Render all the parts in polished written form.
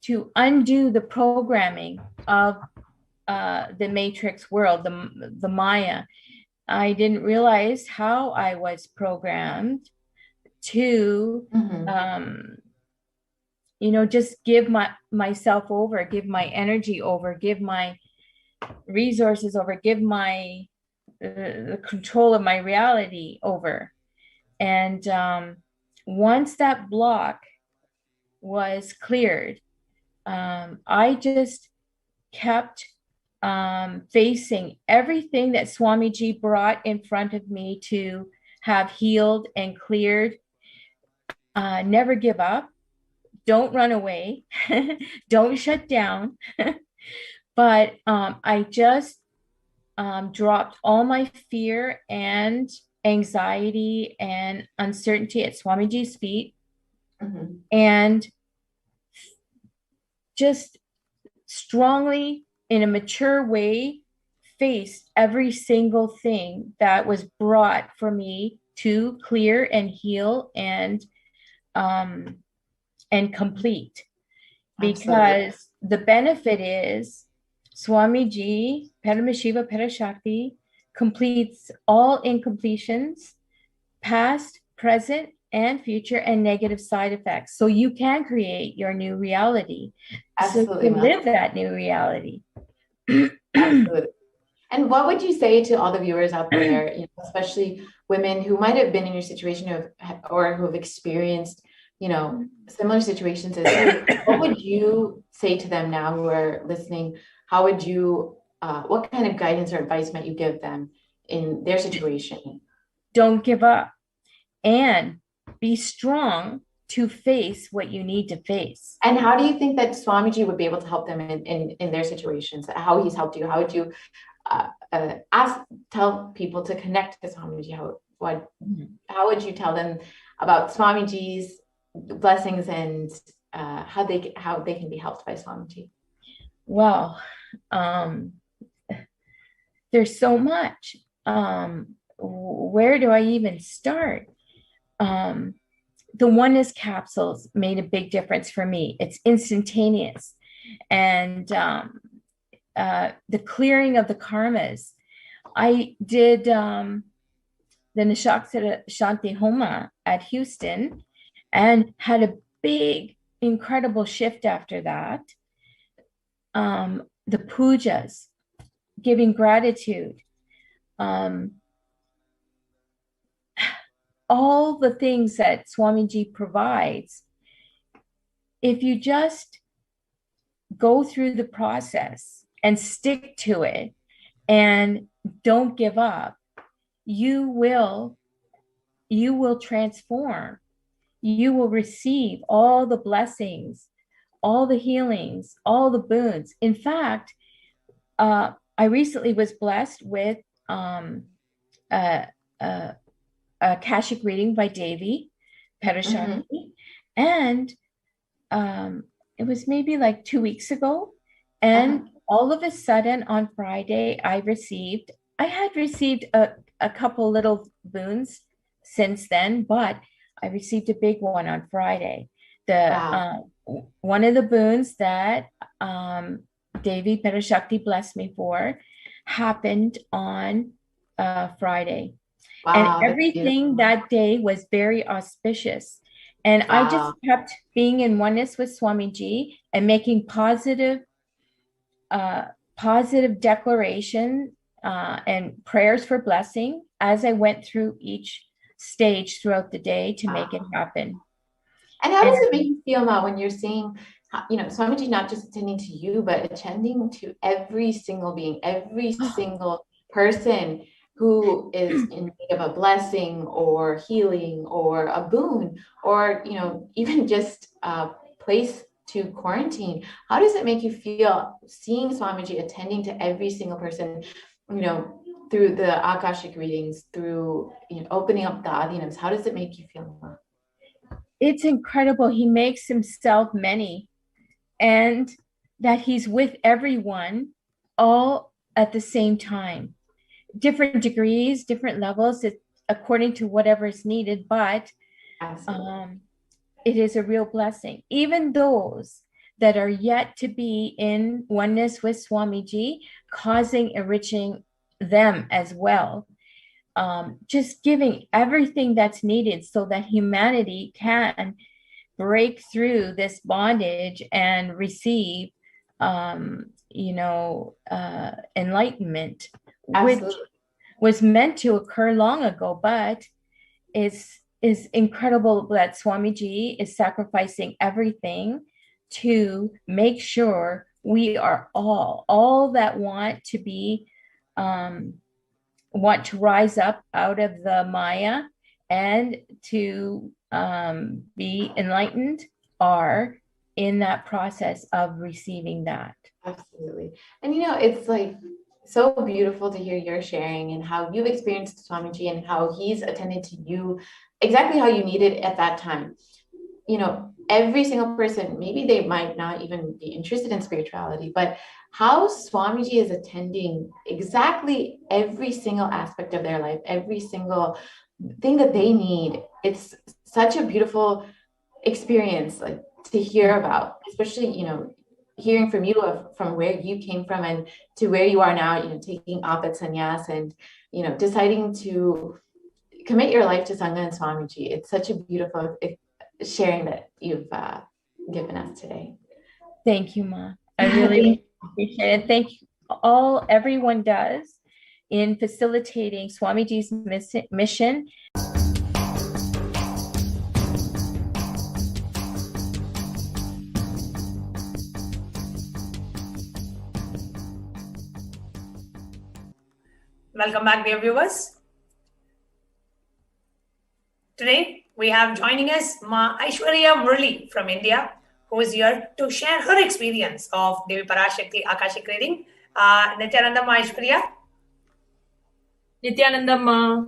to undo the programming of the matrix world, the Maya. I didn't realize how I was programmed to, just give myself over, give my energy over, give my resources over, give my the control of my reality over. And once that block was cleared, I just kept facing everything that Swamiji brought in front of me to have healed and cleared. Never give up. Don't run away. Don't shut down. But I just dropped all my fear and anxiety and uncertainty at Swamiji's feet, and just strongly, in a mature way, faced every single thing that was brought for me to clear and heal and complete. Because the benefit is Swamiji, Paramashiva Parashakti, completes all incompletions, past, present, and future, and negative side effects. So you can create your new reality. Absolutely. So you live that new reality. Absolutely. And what would you say to all the viewers out there, especially women who might have been in your situation or who have experienced, similar situations as you? What would you say to them now who are listening? How would you, what kind of guidance or advice might you give them in their situation? Don't give up and be strong to face what you need to face. And how do you think that Swamiji would be able to help them in their situations? How he's helped you? How would you tell people to connect to Swamiji? How would you tell them about Swamiji's blessings and how they can be helped by Swamiji? Well, there's so much. Where do I even start? The oneness capsules made a big difference for me. It's instantaneous. And the clearing of the karmas. I did the Nishakshara Shanti Homa at Houston and had a big, incredible shift after that. The pujas, giving gratitude, all the things that Swamiji provides. If you just go through the process and stick to it and don't give up, you will transform. You will receive all the blessings, all the healings, all the boons. In fact, I recently was blessed with a Akashic reading by Devi Parashakti, and it was maybe like 2 weeks ago, and all of a sudden on Friday I had received a couple little boons since then, but I received a big one on Friday. One of the boons that Devi Parashakti blessed me for happened on Friday. Wow, and everything that day was very auspicious. And I just kept being in oneness with Swamiji and making positive declaration and prayers for blessing as I went through each stage throughout the day to make it happen. And how does it make you feel now when you're seeing, Swamiji not just attending to you, but attending to every single being, every single person who is in need of a blessing or healing or a boon or, even just a place to quarantine? How does it make you feel seeing Swamiji attending to every single person, through the Akashic readings, through opening up the Adinams? How does it make you feel? It's incredible. He makes himself many, and that he's with everyone all at the same time. Different degrees, different levels, according to whatever is needed, but it is a real blessing. Even those that are yet to be in oneness with Swamiji, causing enriching them as well. Just giving everything that's needed so that humanity can break through this bondage and receive, enlightenment, Absolutely. which was meant to occur long ago, but is incredible that Swamiji is sacrificing everything to make sure we are all that want to be, want to rise up out of the Maya and to be enlightened are in that process of receiving that. Absolutely. And it's like so beautiful to hear your sharing and how you've experienced Swamiji and how he's attended to you exactly how you needed at that time. Every single person, maybe they might not even be interested in spirituality, but how Swamiji is attending exactly every single aspect of their life, every single thing that they need. It's such a beautiful experience, like, to hear about, especially, hearing from you from where you came from and to where you are now, taking Apat Sannyas and, deciding to commit your life to Sangha and Swamiji. It's such a beautiful sharing that you've given us today. Thank you, Ma. I really appreciate it. Thank you everyone does in facilitating Swamiji's mission. Welcome back, dear viewers. Today, we have joining us Ma Aishwarya Murli from India, who is here to share her experience of Devi Parashakti Akashic reading. Nithyananda Ma Aishwarya. Nithyananda Ma.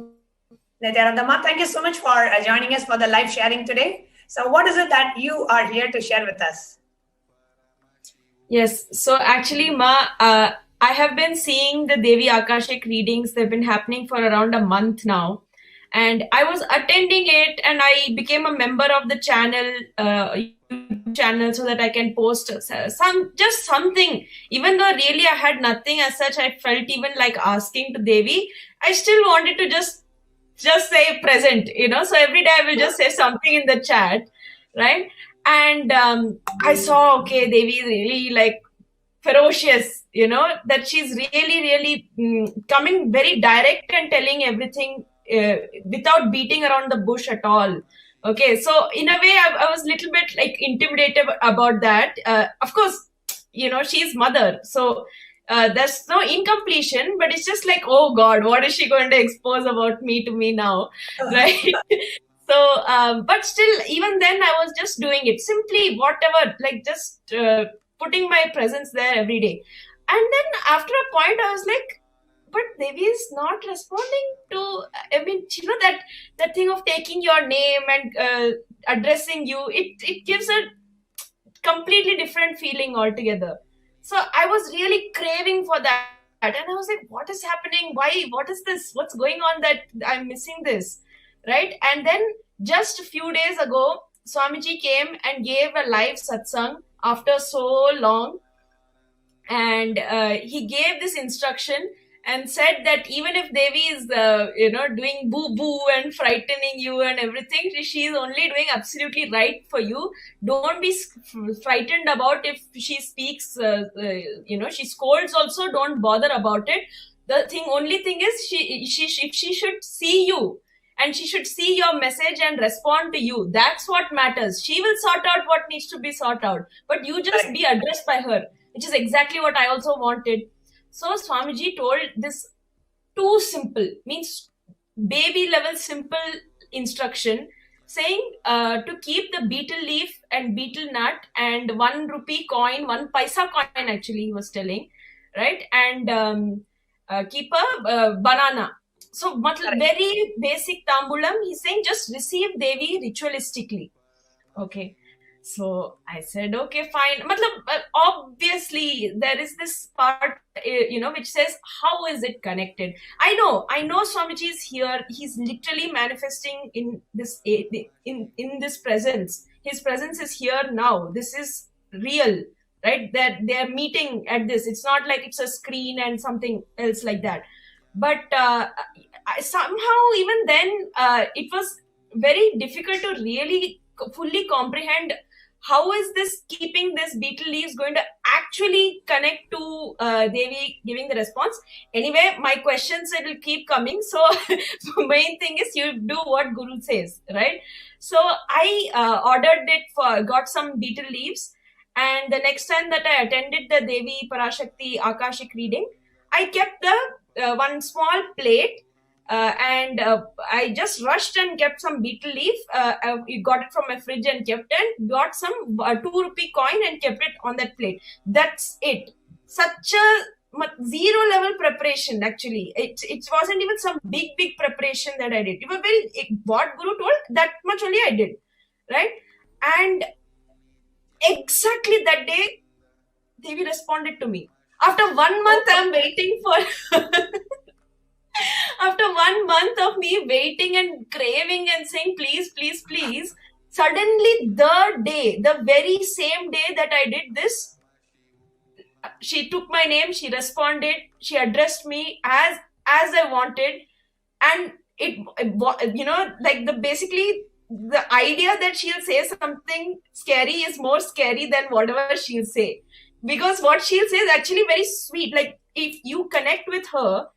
Nithyananda Ma, thank you so much for joining us for the live sharing today. So what is it that you are here to share with us? Yes, so actually, Ma, I have been seeing the Devi Akashic readings. They've been happening for around a month now. And I was attending it and I became a member of the channel, YouTube channel, so that I can post something. Even though really I had nothing as such, I felt even like asking to Devi. I still wanted to just say present, So every day I will just say something in the chat, right? And I saw, okay, Devi is really like ferocious, that she's really coming very direct and telling everything without beating around the bush at all. Okay, so in a way, I was a little bit like intimidated about that. Of course, she's mother, so there's no incompletion, but it's just like, oh God, what is she going to expose about me to me now, right? So, but still, even then, I was just doing it simply, whatever, like just putting my presence there every day. And then after a point, I was like, but Devi is not responding to, that thing of taking your name and addressing you, it gives a completely different feeling altogether. So I was really craving for that. And I was like, what is happening? Why? What is this? What's going on that I'm missing this? Right? And then just a few days ago, Swamiji came and gave a live satsang after so long. And he gave this instruction and said that even if Devi is, doing boo-boo and frightening you and everything, she is only doing absolutely right for you. Don't be frightened about if she speaks, she scolds also, don't bother about it. The only thing is she should see you and she should see your message and respond to you. That's what matters. She will sort out what needs to be sorted out, but you just be addressed by her, which is exactly what I also wanted. So Swamiji told this too simple, means baby level simple instruction, saying to keep the betel leaf and betel nut and 1 rupee coin, 1 paisa coin actually he was telling, right? And keep a banana. So very basic tambulam, he's saying just receive Devi ritualistically. Okay. So I said, okay, fine. Obviously, there is this part, which says, how is it connected? I know Swamiji is here. He's literally manifesting in this presence. His presence is here now. This is real, right? That they're meeting at this. It's not like it's a screen and something else like that. But somehow even then it was very difficult to really fully comprehend how is this keeping this beetle leaves going to actually connect to Devi giving the response. Anyway, my questions will keep coming. So main thing is you do what Guru says, right? So I ordered it got some beetle leaves. And the next time that I attended the Devi Parashakti Akashic reading, I kept the one small plate and I just rushed and kept some beetle leaf. I got it from my fridge and kept it. Got some 2 rupee coin and kept it on that plate. That's it. Such a zero level preparation. Actually, it wasn't even some big preparation that I did. It was what Guru told, that much only I did, right? And exactly that day, Devi responded to me. After 1 month, I'm waiting for. After 1 month of me waiting and craving and saying, please, please, please, suddenly the very same day that I did this, she took my name, she responded, she addressed me as I wanted. And it, like basically the idea that she'll say something scary is more scary than whatever she'll say. Because what she'll say is actually very sweet. Like if you connect with her,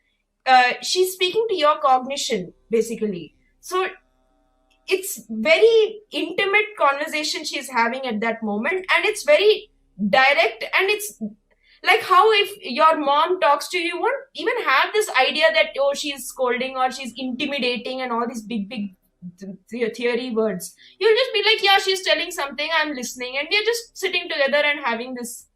she's speaking to your cognition, basically. So it's very intimate conversation she's having at that moment, and it's very direct, and it's like how if your mom talks to you, you won't even have this idea that, oh, she's scolding or she's intimidating and all these big theory words. You'll just be like, yeah, she's telling something, I'm listening, and we're just sitting together and having this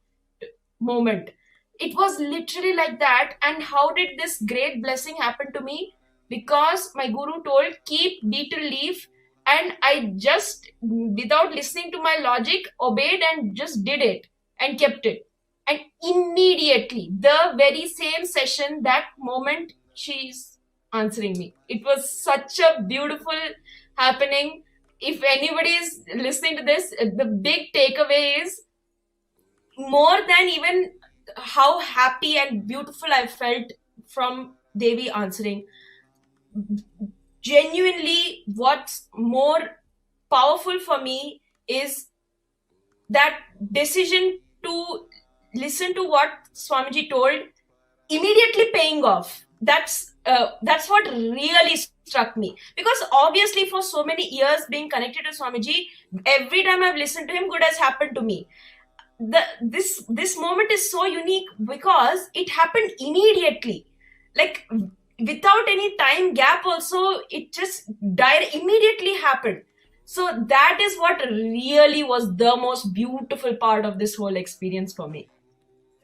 moment. It was literally like that. And how did this great blessing happen to me? Because my Guru told, keep beetle leaf, and I just, without listening to my logic, obeyed and just did it and kept it. And immediately, the very same session, that moment, she's answering me. It was such a beautiful happening. If anybody is listening to this, the big takeaway is, more than even how happy and beautiful I felt from Devi answering, genuinely what's more powerful for me is that decision to listen to what Swamiji told, immediately paying off. That's what really struck me. Because obviously for so many years being connected to Swamiji, every time I've listened to him, good has happened to me. This moment is so unique because it happened immediately, like without any time gap. Also, it just immediately happened. So that is what really was the most beautiful part of this whole experience for me.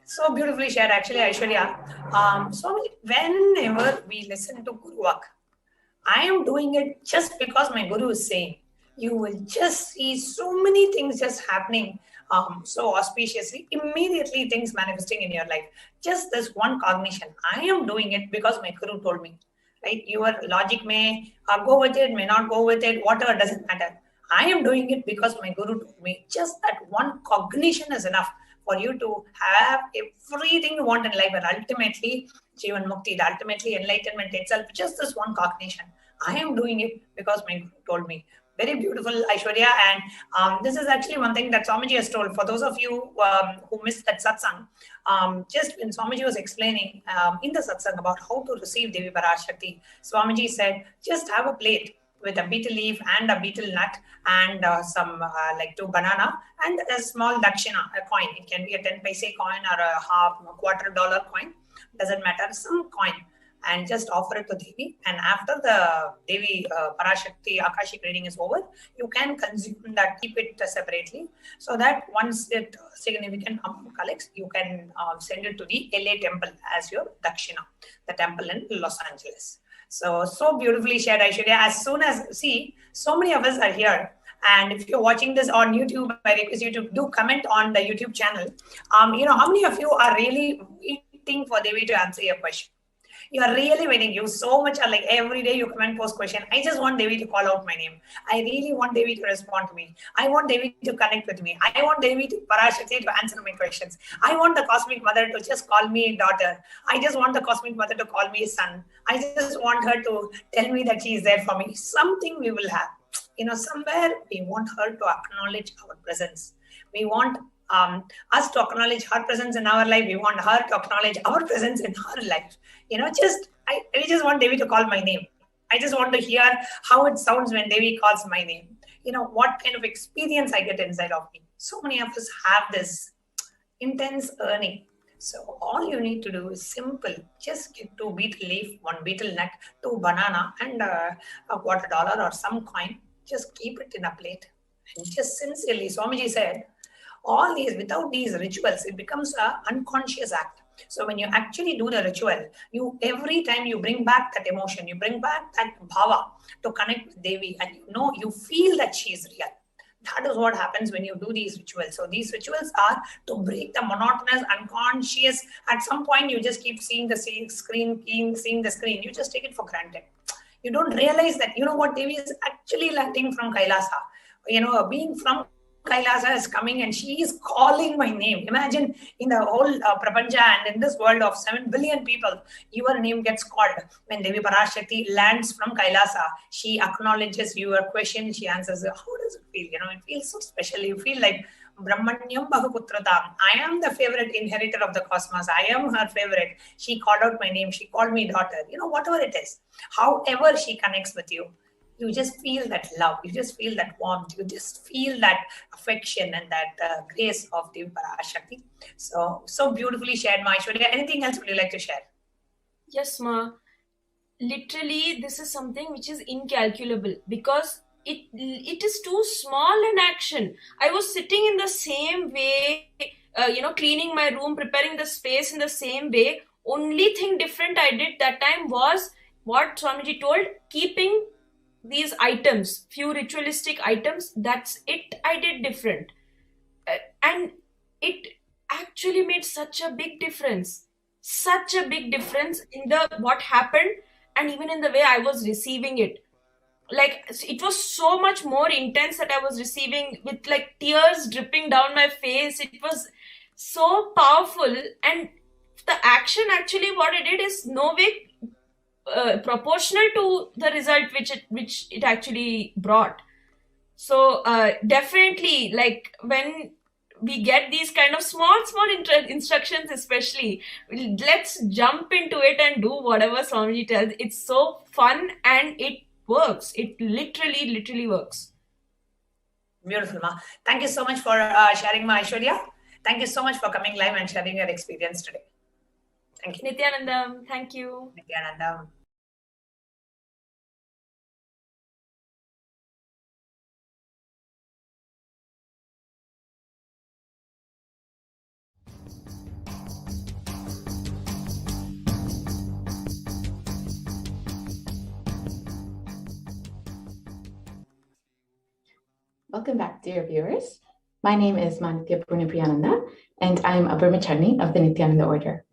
So beautifully shared, actually, Aishwarya. So whenever we listen to Guru Vak, I am doing it just because my Guru is saying. You will just see so many things just happening so auspiciously, immediately things manifesting in your life. Just this one cognition. I am doing it because my Guru told me. Right? Your logic may go with it, may not go with it, whatever, doesn't matter. I am doing it because my Guru told me. Just that one cognition is enough for you to have everything you want in life, and ultimately Jivan Mukti, ultimately enlightenment itself, just this one cognition. I am doing it because my Guru told me. Very beautiful, Aishwarya. And this is actually one thing that Swamiji has told. For those of you who missed that satsang, just when Swamiji was explaining in the satsang about how to receive Devi Parashakti, Swamiji said, just have a plate with a beetle leaf and a beetle nut and some like 2 banana and a small dakshina, a coin. It can be a 10 paise coin or a $25 coin. Doesn't matter, some coin. And just offer it to Devi. And after the Devi Parashakti Akashic reading is over, you can consume that, keep it separately, so that once it significant amount collects, you can send it to the LA temple as your dakshina, the temple in Los Angeles. So beautifully shared, Aishwarya. As soon as, see, so many of us are here. And if you're watching this on YouTube, I request you to do comment on the YouTube channel. How many of you are really waiting for Devi to answer your question? You are really waiting. You so much are like every day you come and post question. I just want Devi to call out my name. I really want Devi to respond to me. I want Devi to connect with me. I want Devi to Parashakti to answer my questions. I want the Cosmic Mother to just call me daughter. I just want the Cosmic Mother to call me son. I just want her to tell me that she is there for me. Something we will have. Somewhere we want her to acknowledge our presence. We want us to acknowledge her presence in our life. We want her to acknowledge our presence in her life. We just want Devi to call my name. I just want to hear how it sounds when Devi calls my name. What kind of experience I get inside of me. So many of us have this intense earning. So all you need to do is simple. Just get 2 beetle leaf, 1 beetle nut, 2 banana, and a $1 or some coin. Just keep it in a plate. And just sincerely, Swamiji said, all these, without these rituals, it becomes an unconscious act. So when you actually do the ritual, every time you bring back that emotion, you bring back that bhava to connect with Devi, and you feel that she is real. That is what happens when you do these rituals. So these rituals are to break the monotonous, unconscious. At some point, you just keep seeing the screen. You just take it for granted. You don't realize that, what Devi is actually landing from Kailasa. Being from Kailasa is coming and she is calling my name. Imagine in the whole Prapancha and in this world of 7 billion people, your name gets called. When Devi Parashakti lands from Kailasa, she acknowledges your question, she answers, how does it feel? It feels so special. You feel like Brahmanyam Bahuputratam. I am the favorite inheritor of the cosmos. I am her favorite. She called out my name. She called me daughter. Whatever it is. However she connects with you, you just feel that love. You just feel that warmth. You just feel that affection and that grace of Devi Parashakti. So beautifully shared, Ma Aishwarya. Anything else would you like to share? Yes, Ma. Literally, this is something which is incalculable because it is too small an action. I was sitting in the same way, cleaning my room, preparing the space in the same way. Only thing different I did that time was what Swamiji told, keeping these items, few ritualistic items. That's it. I did different. And it actually made such a big difference. Such a big difference in what happened and even in the way I was receiving it. Like, it was so much more intense that I was receiving with like tears dripping down my face. It was so powerful, and the action actually what it did is no way proportional to the result which it actually brought. So definitely, like when we get these kind of small instructions, especially, let's jump into it and do whatever Swamiji tells. It's so fun and it works. It literally works. Beautiful, Ma. Thank you so much for sharing, Ma Aishwarya. Thank you so much for coming live and sharing your experience today. Thank you. Nithyanandam, thank you. Nithyanandam. Welcome back, dear viewers. My name is Manitya Purnipriyananda, and I'm a Brahmachari of the Nithyananda order.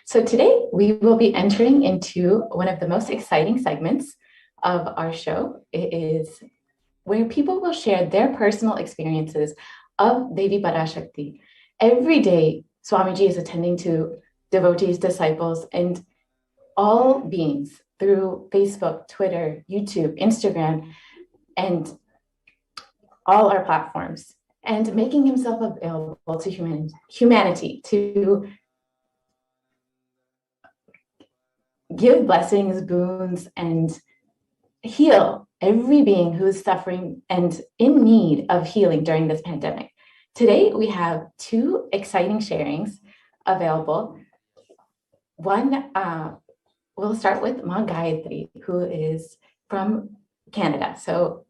So today we will be entering into one of the most exciting segments of our show. It is where people will share their personal experiences of Devi Parashakti. Every day, Swamiji is attending to devotees, disciples, and all beings through Facebook, Twitter, YouTube, Instagram, and all our platforms, and making himself available to humanity to give blessings, boons, and heal every being who is suffering and in need of healing during this pandemic. Today, we have 2 exciting sharings available. One, we'll start with Ma Gayatri, who is from Canada. So,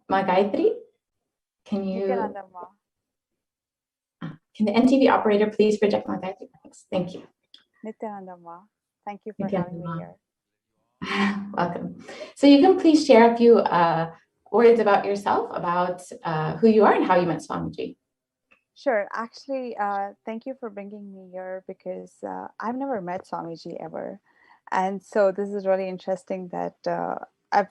Ma Gayatri, can the NTV operator please project Ma Gayatri? Thank you. Nithyananda Ma, thank you for having me here. Welcome. So you can please share a few words about yourself, about who you are and how you met Swamiji. Sure. Actually, thank you for bringing me here because I've never met Swamiji ever. And so this is really interesting that I've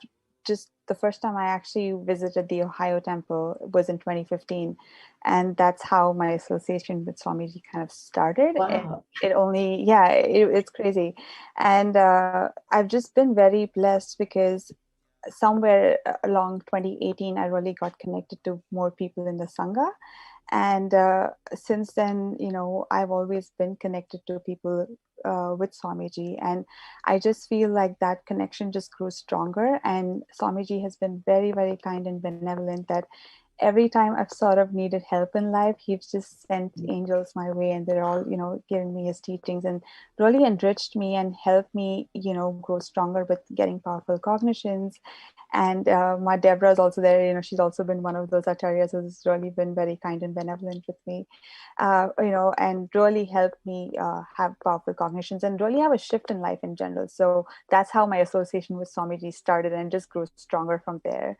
just, the first time I actually visited the Ohio temple was in 2015. And that's how my association with Swamiji kind of started. Wow. It only, yeah, it's crazy. And I've just been very blessed because somewhere along 2018, I really got connected to more people in the Sangha. And since then, I've always been connected to people with Swamiji. And I just feel like that connection just grew stronger. And Swamiji has been very, very kind and benevolent that every time I've sort of needed help in life, he's just sent angels my way, and they're all, giving me his teachings and really enriched me and helped me, grow stronger with getting powerful cognitions. And my Deborah is also there. She's also been one of those acharyas who's really been very kind and benevolent with me, and really helped me have powerful cognitions and really have a shift in life in general. So that's how my association with Swamiji started, and just grew stronger from there.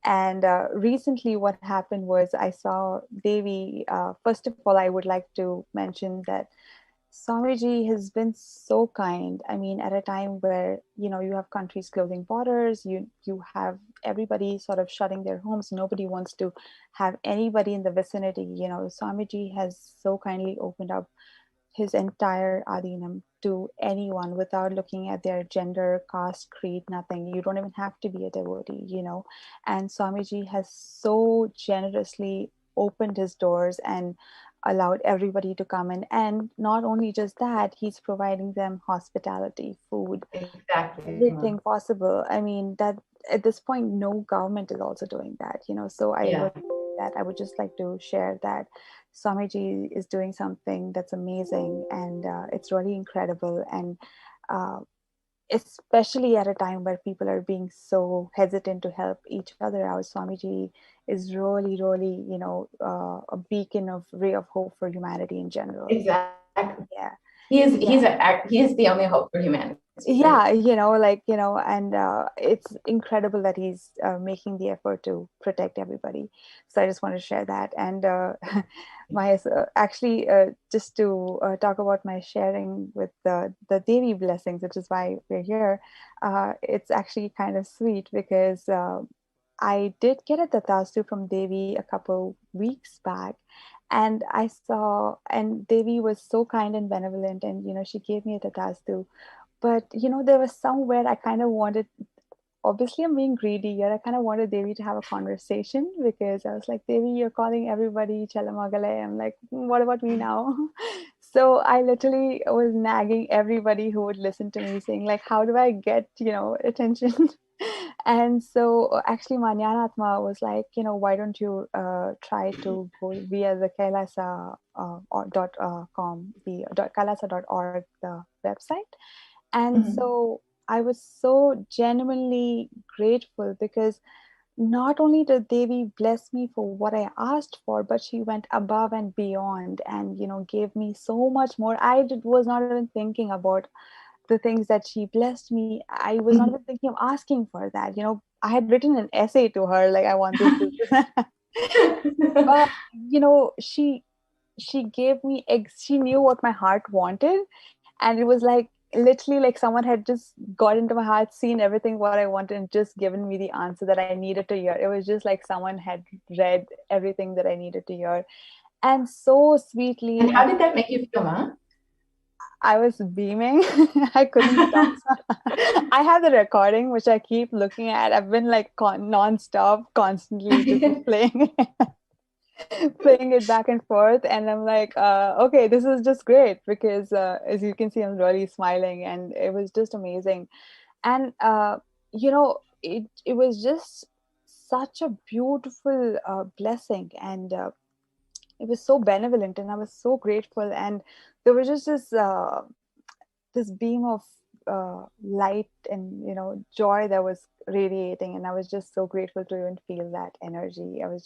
And recently what happened was I saw Devi. First of all, I would like to mention that Swamiji has been so kind. I mean, at a time where, you have countries closing borders, you have everybody sort of shutting their homes. Nobody wants to have anybody in the vicinity. Swamiji has so kindly opened up his entire Adinam to anyone without looking at their gender, caste, creed, nothing. You don't even have to be a devotee, And Swamiji has so generously opened his doors and allowed everybody to come in. And not only just that, he's providing them hospitality, food, Exactly. everything possible. I mean, that at this point, no government is also doing that, So I would just like to share that Swamiji is doing something that's amazing, and it's really incredible. And especially at a time where people are being so hesitant to help each other out, Swamiji is really, really, a beacon of ray of hope for humanity in general. Exactly. Yeah. He is the only hope for humanity. Yeah, and it's incredible that he's making the effort to protect everybody. So I just want to share that. And just to talk about my sharing with the Devi blessings, which is why we're here. It's actually kind of sweet because I did get a tatastu from Devi a couple weeks back. And I saw, and Devi was so kind and benevolent, and she gave me a tatastu. But there was somewhere I kind of wanted, obviously I'm being greedy here, I kind of wanted Devi to have a conversation, because I was like, Devi, you're calling everybody Chalamagale. I'm like, what about me now? So I literally was nagging everybody who would listen to me, saying like, how do I get, attention? And so actually Manyanatma was like, why don't you try to go via the Kailasa .com, the kailasa.org, the website. And so I was so genuinely grateful, because not only did Devi bless me for what I asked for, but she went above and beyond and, gave me so much more. Was not even thinking about the things that she blessed me. I was not even thinking of asking for that. I had written an essay to her, like, I want this. But, she gave me, she knew what my heart wanted. And it was like, literally like someone had just got into my heart, seen everything what I wanted, and just given me the answer that I needed to hear. It was just like someone had read everything that I needed to hear. And so sweetly. And how did that make you feel, Ma? I was beaming. I couldn't stop. I have the recording, which I keep looking at. I've been like non-stop, constantly just playing it back and forth. And I'm like, okay, this is just great, because as you can see, I'm really smiling, and it was just amazing. And, it was just such a beautiful blessing. And it was so benevolent, and I was so grateful. And there was just this beam of light and joy that was radiating, and I was just so grateful to even feel that energy. I was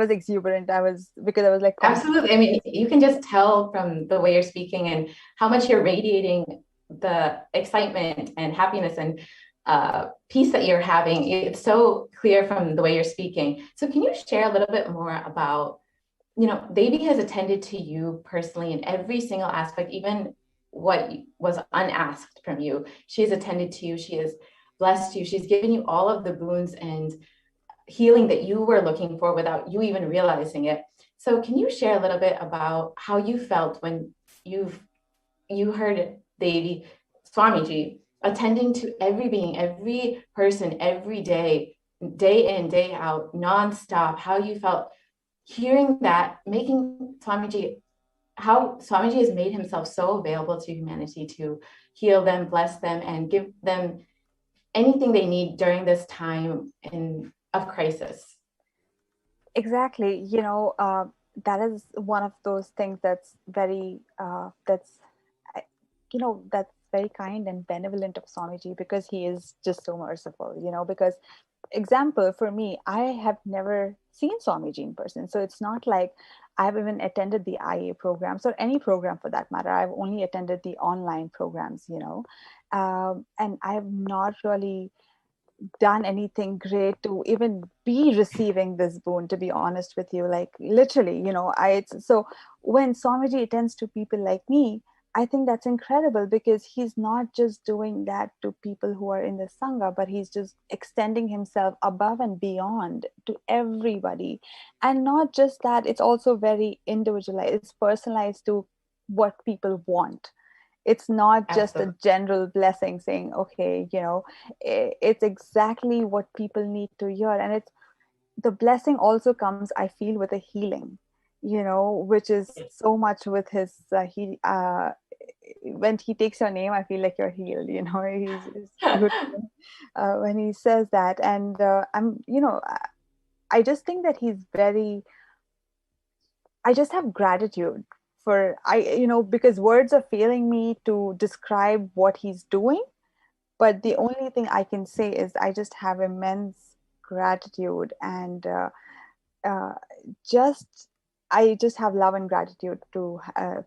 exuberant. Because I was like, absolutely. I mean, you can just tell from the way you're speaking and how much you're radiating the excitement and happiness and peace that you're having. It's so clear from the way you're speaking. So can you share a little bit more about, Devi has attended to you personally in every single aspect, even what was unasked from you. She has attended to you. She has blessed you. She's given you all of the boons and healing that you were looking for without you even realizing it. So can you share a little bit about how you felt when you heard Devi Swamiji attending to every being, every person, every day, day in, day out, nonstop, how you felt hearing that, making Swamiji, how Swamiji has made himself so available to humanity to heal them, bless them, and give them anything they need during this time of crisis. Exactly. That is one of those things that's very, that's very kind and benevolent of Swamiji, because he is just so merciful, because example for me, I have never seen Swamiji in person. So it's not like I've even attended the IA programs or any program for that matter. I've only attended the online programs, and I have not really done anything great to even be receiving this boon, to be honest with you. Like literally, so when Swamiji attends to people like me, I think that's incredible, because he's not just doing that to people who are in the Sangha, but he's just extending himself above and beyond to everybody. And not just that, it's also very individualized, it's personalized to what people want. It's not just a general blessing saying, okay, it's exactly what people need to hear. And it's the blessing also comes, I feel, with a healing, which is so much with his, when he takes your name, I feel like you're healed, he's beautiful when he says that. And I just think that he's very, I just have gratitude for, because words are failing me to describe what he's doing. But the only thing I can say is I just have immense gratitude, and I just have love and gratitude to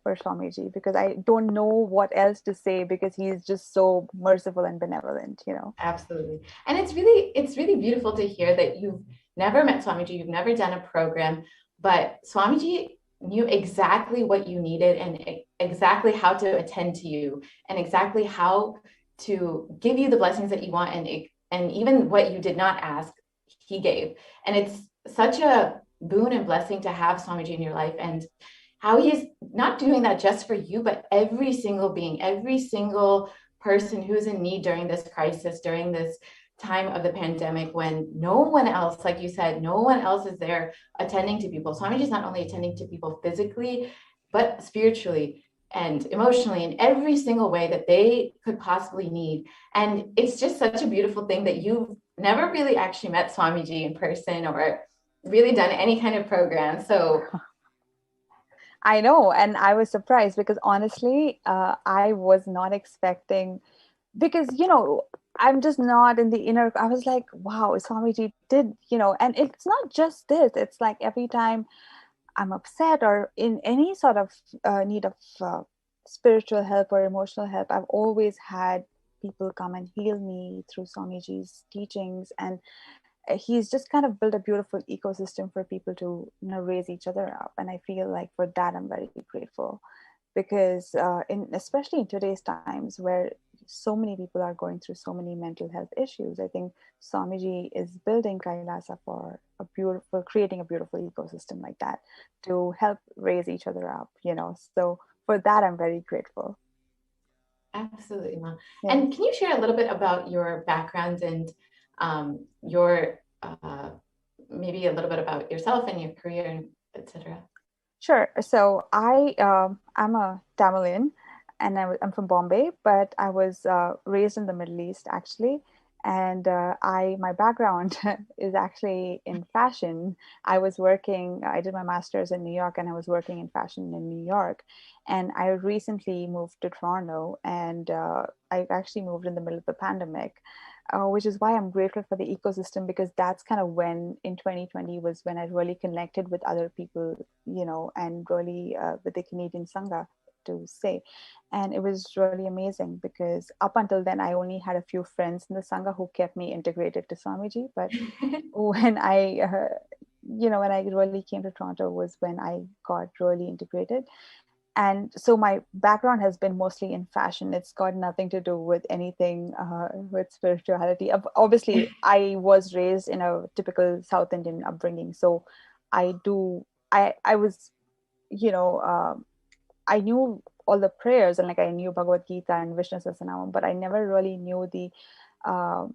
for Swamiji, because I don't know what else to say, because he's just so merciful and benevolent, Absolutely. And it's really beautiful to hear that you've never met Swamiji, you've never done a program, but Swamiji knew exactly what you needed and exactly how to attend to you and exactly how to give you the blessings that you want, and even what you did not ask, he gave. And it's such a boon and blessing to have Swamiji in your life, and how he's not doing that just for you, but every single being, every single person who's in need during this crisis, during this time of the pandemic, when no one else, like you said, no one else is there attending to people. Swamiji is not only attending to people physically, but spiritually and emotionally in every single way that they could possibly need. And it's just such a beautiful thing that you've never really actually met Swamiji in person or really done any kind of program. So I know, and I was surprised, because honestly, I was not expecting, because I'm just not in the inner. I was like, wow, Swamiji did, and it's not just this. It's like every time I'm upset or in any sort of need of spiritual help or emotional help, I've always had people come and heal me through Swamiji's teachings. And he's just kind of built a beautiful ecosystem for people to raise each other up. And I feel like for that, I'm very grateful, because especially in today's times where so many people are going through so many mental health issues, I think Swamiji is building Kailasa for creating a beautiful ecosystem like that to help raise each other up, So for that, I'm very grateful. Absolutely, Ma. Yeah. And can you share a little bit about your background and your maybe a little bit about yourself and your career, etc.? Sure. So I'm a Tamilian, and I'm from Bombay, but I was raised in the Middle East, actually. And my background is actually in fashion. I did my master's in New York, and I was working in fashion in New York. And I recently moved to Toronto, and I actually moved in the middle of the pandemic. Which is why I'm grateful for the ecosystem, because that's kind of when in 2020 was when I really connected with other people, and really with the Canadian Sangha to say. And it was really amazing, because up until then, I only had a few friends in the Sangha who kept me integrated to Swamiji. But when when I really came to Toronto was when I got really integrated. And so my background has been mostly in fashion. It's got nothing to do with anything with spirituality. Obviously, I was raised in a typical South Indian upbringing. So I was, you know, I knew all the prayers, and like I knew Bhagavad Gita and Vishnu Sahasranamam, but I never really knew uh,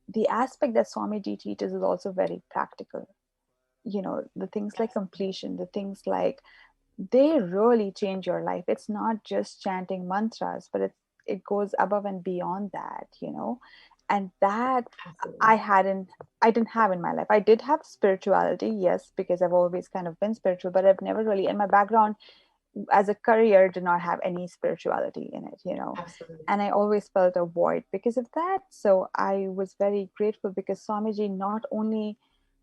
the aspect that Swamiji teaches is also very practical. You know, the things like completion, the things like, they really change your life. It's not just chanting mantras, but it goes above and beyond that, you know. And that I didn't have in my life. I did have spirituality, yes, because I've always kind of been spiritual, but I've never really, in my background as a career, did not have any spirituality in it, you know. Absolutely. And I always felt a void because of that. So I was very grateful because Swamiji not only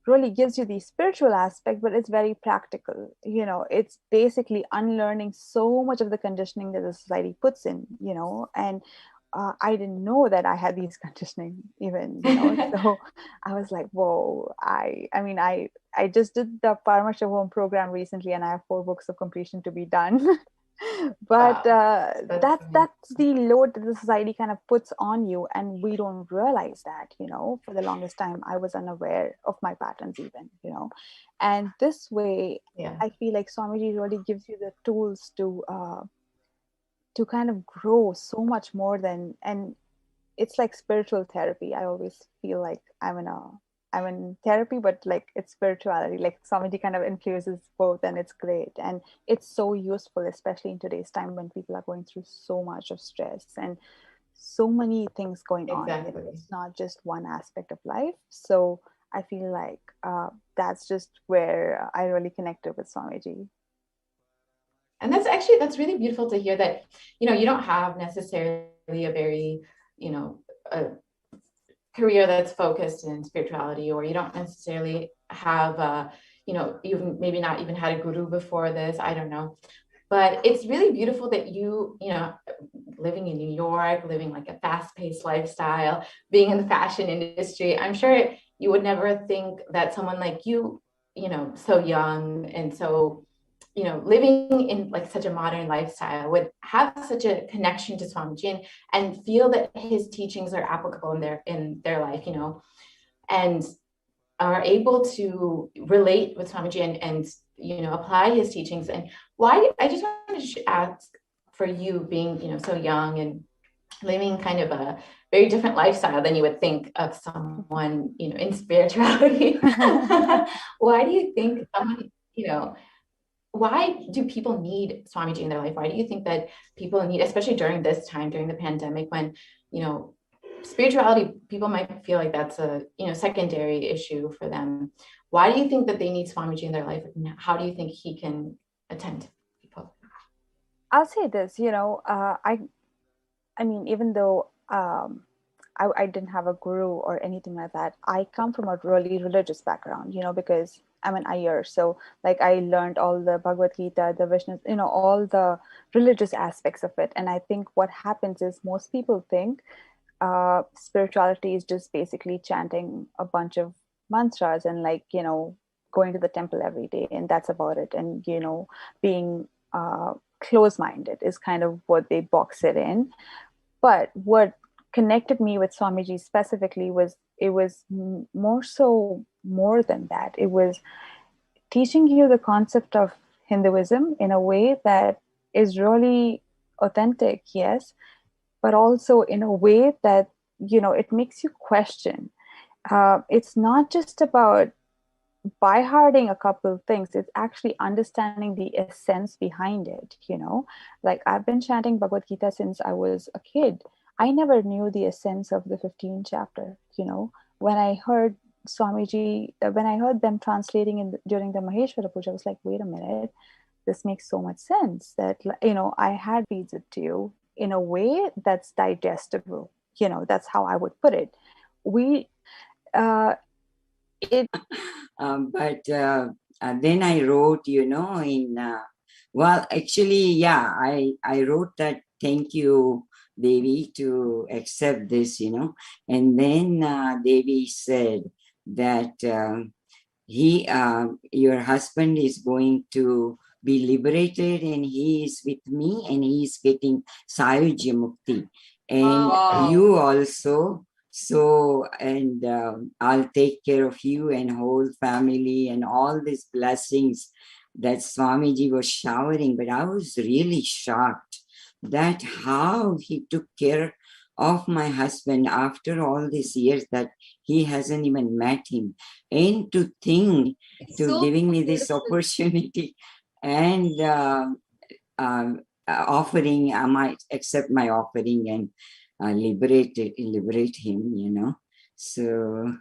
really gives you the spiritual aspect, but it's very practical. You know, it's basically unlearning so much of the conditioning that the society puts in, you know. And I didn't know that I had these conditioning even, you know. So I was like, whoa, I just did the Paramashivoham program recently, and I have 4 books of completion to be done. But Wow. that's the load that the society kind of puts on you, and we don't realize that, you know. For the longest time I was unaware of my patterns even, you know. And this way, Yeah. I feel like Swamiji really gives you the tools to kind of grow so much more than, and it's like spiritual therapy. I always feel like I'm in therapy, but like it's spirituality. Like Swamiji kind of infuses both, and it's great. And it's so useful, especially in today's time when people are going through so much of stress and so many things going on. You know, it's not just one aspect of life. So I feel like that's just where I really connected with Swamiji. And that's really beautiful to hear that, you know, you don't have necessarily a very, you know, a career that's focused in spirituality, or you don't necessarily have you know, you've maybe not even had a guru before this, I don't know. But it's really beautiful that you know, living in New York, living like a fast-paced lifestyle, being in the fashion industry, I'm sure you would never think that someone like you know, so young and so, you know, living in like such a modern lifestyle would have such a connection to Swamiji and feel that his teachings are applicable in their life, you know, and are able to relate with Swamiji and you know, apply his teachings. And why, I just wanted to ask, for you being, you know, so young and living kind of a very different lifestyle than you would think of someone, you know, in spirituality. Why do you think someone, you know, why do people need Swamiji in their life? Why do you think that people need, especially during this time, during the pandemic, when, you know, spirituality, people might feel like that's a, you know, secondary issue for them. Why do you think that they need Swamiji in their life? And how do you think he can attend people? I'll say this, you know, I mean, even though I didn't have a guru or anything like that, I come from a really religious background, you know, because I'm an Iyer. So like I learned all the Bhagavad Gita, the Vishnu, you know, all the religious aspects of it. And I think what happens is most people think spirituality is just basically chanting a bunch of mantras and like, you know, going to the temple every day, and that's about it. And, you know, being close-minded is kind of what they box it in. But what connected me with Swamiji specifically was it was more than that. It was teaching you the concept of Hinduism in a way that is really authentic, yes, but also in a way that, you know, it makes you question. It's not just about by hearting a couple of things, it's actually understanding the essence behind it, you know. Like I've been chanting Bhagavad Gita since I was a kid. I never knew the essence of the 15th chapter, you know. When I heard Swamiji, when I heard them translating during the Maheshwara Puja, I was like, wait a minute, this makes so much sense that, you know, I had feeds it to you in a way that's digestible, you know. That's how I would put it. But then I wrote, you know, well, actually, yeah, I wrote that, thank you, Devi, to accept this, you know. And then Devi said that your husband is going to be liberated, and he is with me, and he is getting Sayujya Mukti. And you also. So, and I'll take care of you and whole family and all these blessings that Swamiji was showering. But I was really shocked that how he took care of my husband after all these years that he hasn't even met him. And to think to giving me this opportunity and offering, I might accept my offering and liberate him, you know. So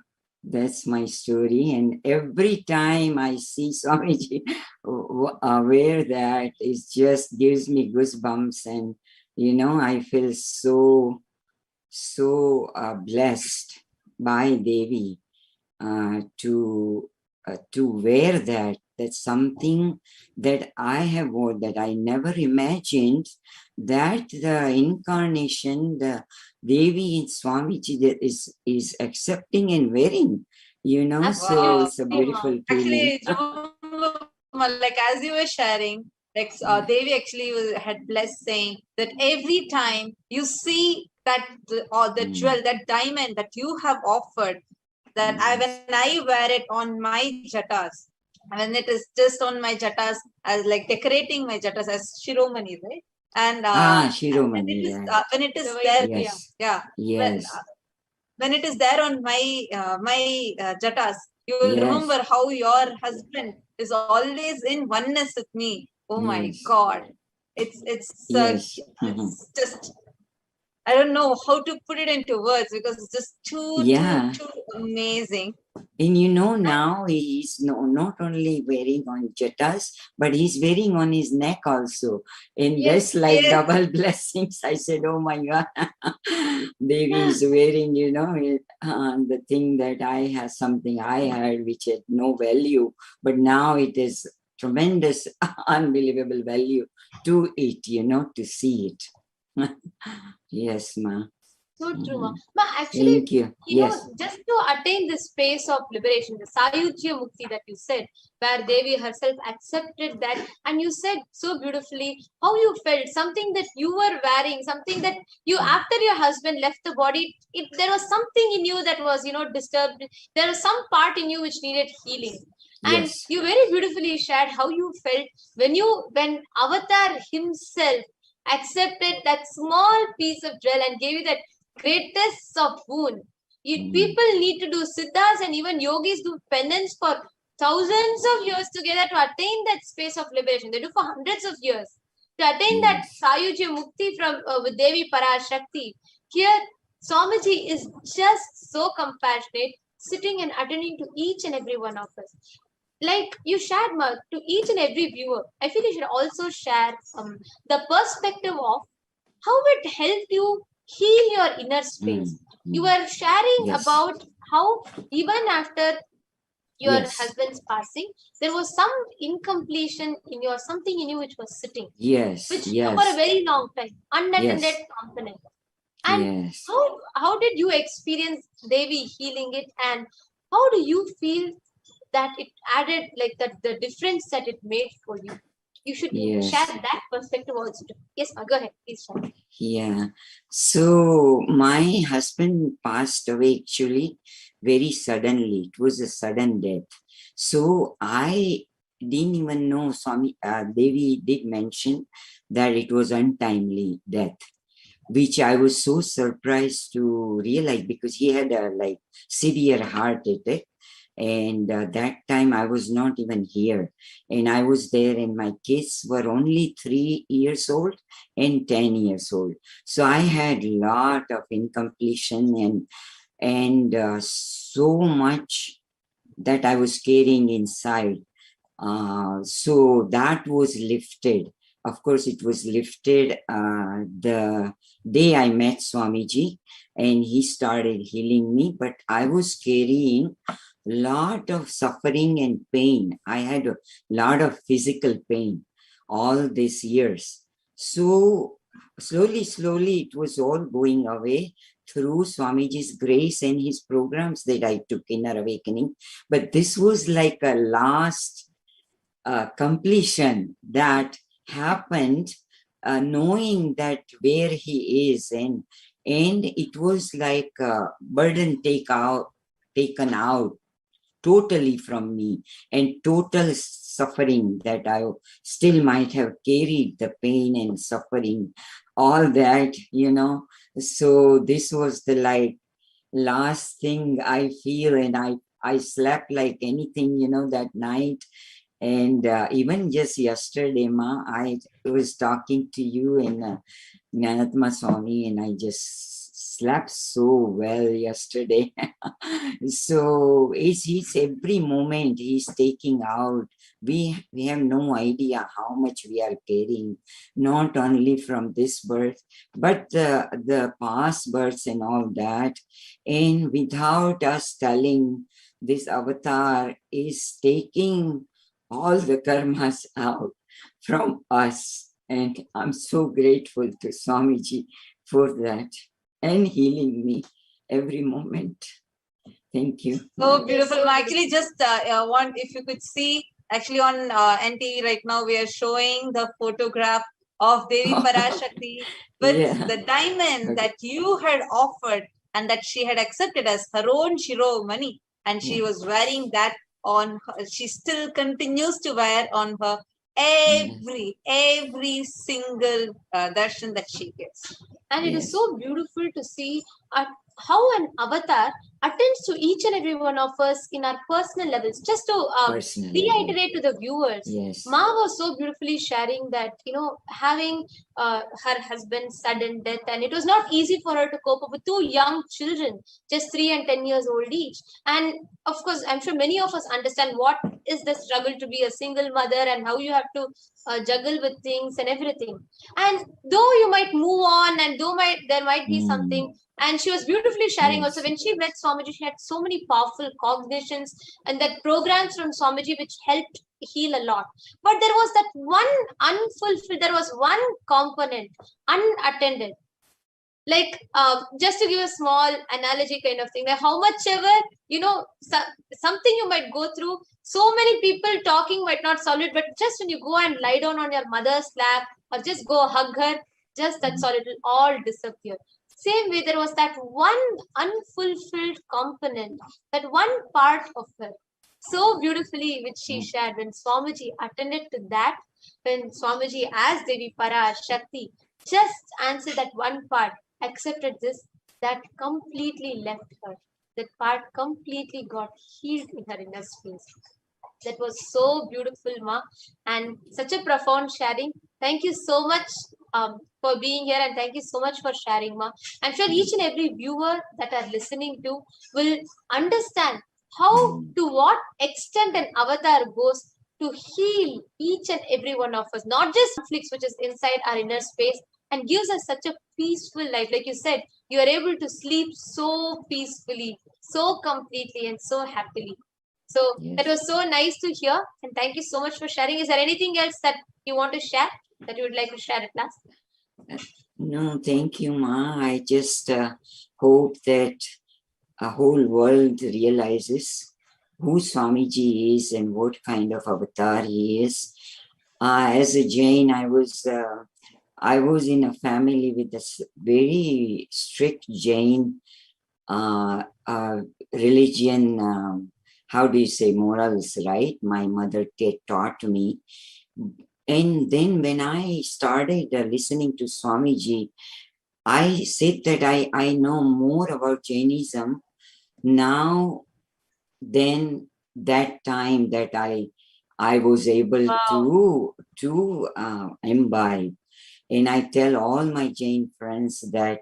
that's my story. And every time I see Swamiji wear that, it just gives me goosebumps, and you know, I feel so blessed by Devi to wear that. That's something that I have worn, that I never imagined that the incarnation, the Devi in Swamiji, that is accepting and wearing, you know. So it's a beautiful feeling. Actually, like as you were sharing, like Devi actually had blessed saying that every time you see that the jewel, that diamond that you have offered, that when I wear it on my jatas, when it is just on my jatas as like decorating my jatas as shiromani, right? And Shiromani, when it is there, yes. yeah, yes. when it is there on my jatas, you will remember how your husband is always in oneness with me. Oh my God, it's just, I don't know how to put it into words, because it's just too amazing. And you know, now he's not only wearing on jatas, but he's wearing on his neck also. And that's like double blessings. I said, oh my God, Devi is wearing, you know, the thing that I had, something I had which had no value, but now it is tremendous, unbelievable value to it, you know, to see it. Yes, ma. So true, ma. Ma, actually, thank you. You know, just to attain this space of liberation, the Sayujya Mukti that you said, where Devi herself accepted that, and you said so beautifully how you felt, something that you were wearing, something that you, after your husband left the body, there was something in you that was, you know, disturbed. There was some part in you which needed healing. And you very beautifully shared how you felt when Avatar himself accepted that small piece of gel and gave you that greatest of boon. People need to do siddhas, and even yogis do penance for thousands of years together to attain that space of liberation. They do for hundreds of years to attain that Sayujya Mukti from with Devi Parashakti. Here, Swamiji is just so compassionate, sitting and attending to each and every one of us. Like you shared, Ma, to each and every viewer, I feel you should also share the perspective of how it helped you heal your inner space. You were sharing about how even after your husband's passing, there was some incompletion in your, something in you which was sitting. Which for a very long time, unattended component. And how did you experience Devi healing it, and how do you feel that it added, like that the difference that it made for you? You should share that perspective also. Yes, go ahead, please share. Yeah. So my husband passed away actually very suddenly. It was a sudden death. So I didn't even know. Swami Devi did mention that it was untimely death, which I was so surprised to realize, because he had a like severe heart attack. And that time I was not even here, and I was there, and my kids were only 3 years old and 10 years old. So I had a lot of incompletion and so much that I was carrying inside. So that was lifted. Of course, it was lifted the day I met Swamiji, and he started healing me, but I was carrying lot of suffering and pain. I had a lot of physical pain all these years. So slowly, it was all going away through Swamiji's grace and his programs that I took, Inner Awakening. But this was like a last completion that happened, knowing that where he is, and it was like a burden taken out totally from me, and total suffering that I still might have carried, the pain and suffering, all that, So this was the last thing I feel, and I slept like anything, that night. And even just yesterday, Ma, I was talking to you and Jnanatma Swami, and I just slept so well yesterday. So he's every moment he's taking out. We have no idea how much we are carrying, not only from this birth, but the past births and all that. And without us telling, this avatar is taking all the karmas out from us. And I'm so grateful to Swamiji for that and healing me every moment. Thank you. So beautiful. Actually, just want, if you could see, actually on NT right now, we are showing the photograph of Devi Parashakti with the diamond that you had offered and that she had accepted as her own Shiromani. And she was wearing that on her. She still continues to wear on her every single darshan that she gets. And it is so beautiful to see how an avatar attends to each and every one of us in our personal levels. Just to reiterate to the viewers, Ma was so beautifully sharing that, having her husband's sudden death, and it was not easy for her to cope up with two young children, just 3 and 10 years old each. And of course, I'm sure many of us understand what is the struggle to be a single mother and how you have to juggle with things and everything. And though you might move on, and though there might be something, and she was beautifully sharing also when she met Swamiji, she had so many powerful cognitions and that programs from Swamiji which helped heal a lot. But there was that one unfulfilled, there was one component unattended. Like just to give a small analogy kind of thing, like how much ever, something you might go through, so many people talking might not solve it, but just when you go and lie down on your mother's lap or just go hug her, just that's all, it will all disappear. Same way, there was that one unfulfilled component, that one part of her, so beautifully which she shared. When Swamiji attended to that, when Swamiji asked Devi Parashakti, just answered that one part, accepted this, that completely left her. That part completely got healed in her inner space. That was so beautiful, Ma, and such a profound sharing. Thank you so much for being here, and thank you so much for sharing, Ma. I'm sure each and every viewer that are listening to will understand how, to what extent an avatar goes to heal each and every one of us, not just conflicts which is inside our inner space, and gives us such a peaceful life. Like you said, you are able to sleep so peacefully, so completely, and so happily. So that was so nice to hear, and thank you so much for sharing. Is there anything else that you want to share, that you would like to share at last? No, thank you, Ma. I just hope that a whole world realizes who Swamiji is and what kind of avatar he is. As a Jain, I was in a family with a very strict Jain religion. How do you say, morals, right? My mother taught me. And then when I started listening to Swamiji, I said that I know more about Jainism now than that time that I was able to imbibe. And I tell all my Jain friends that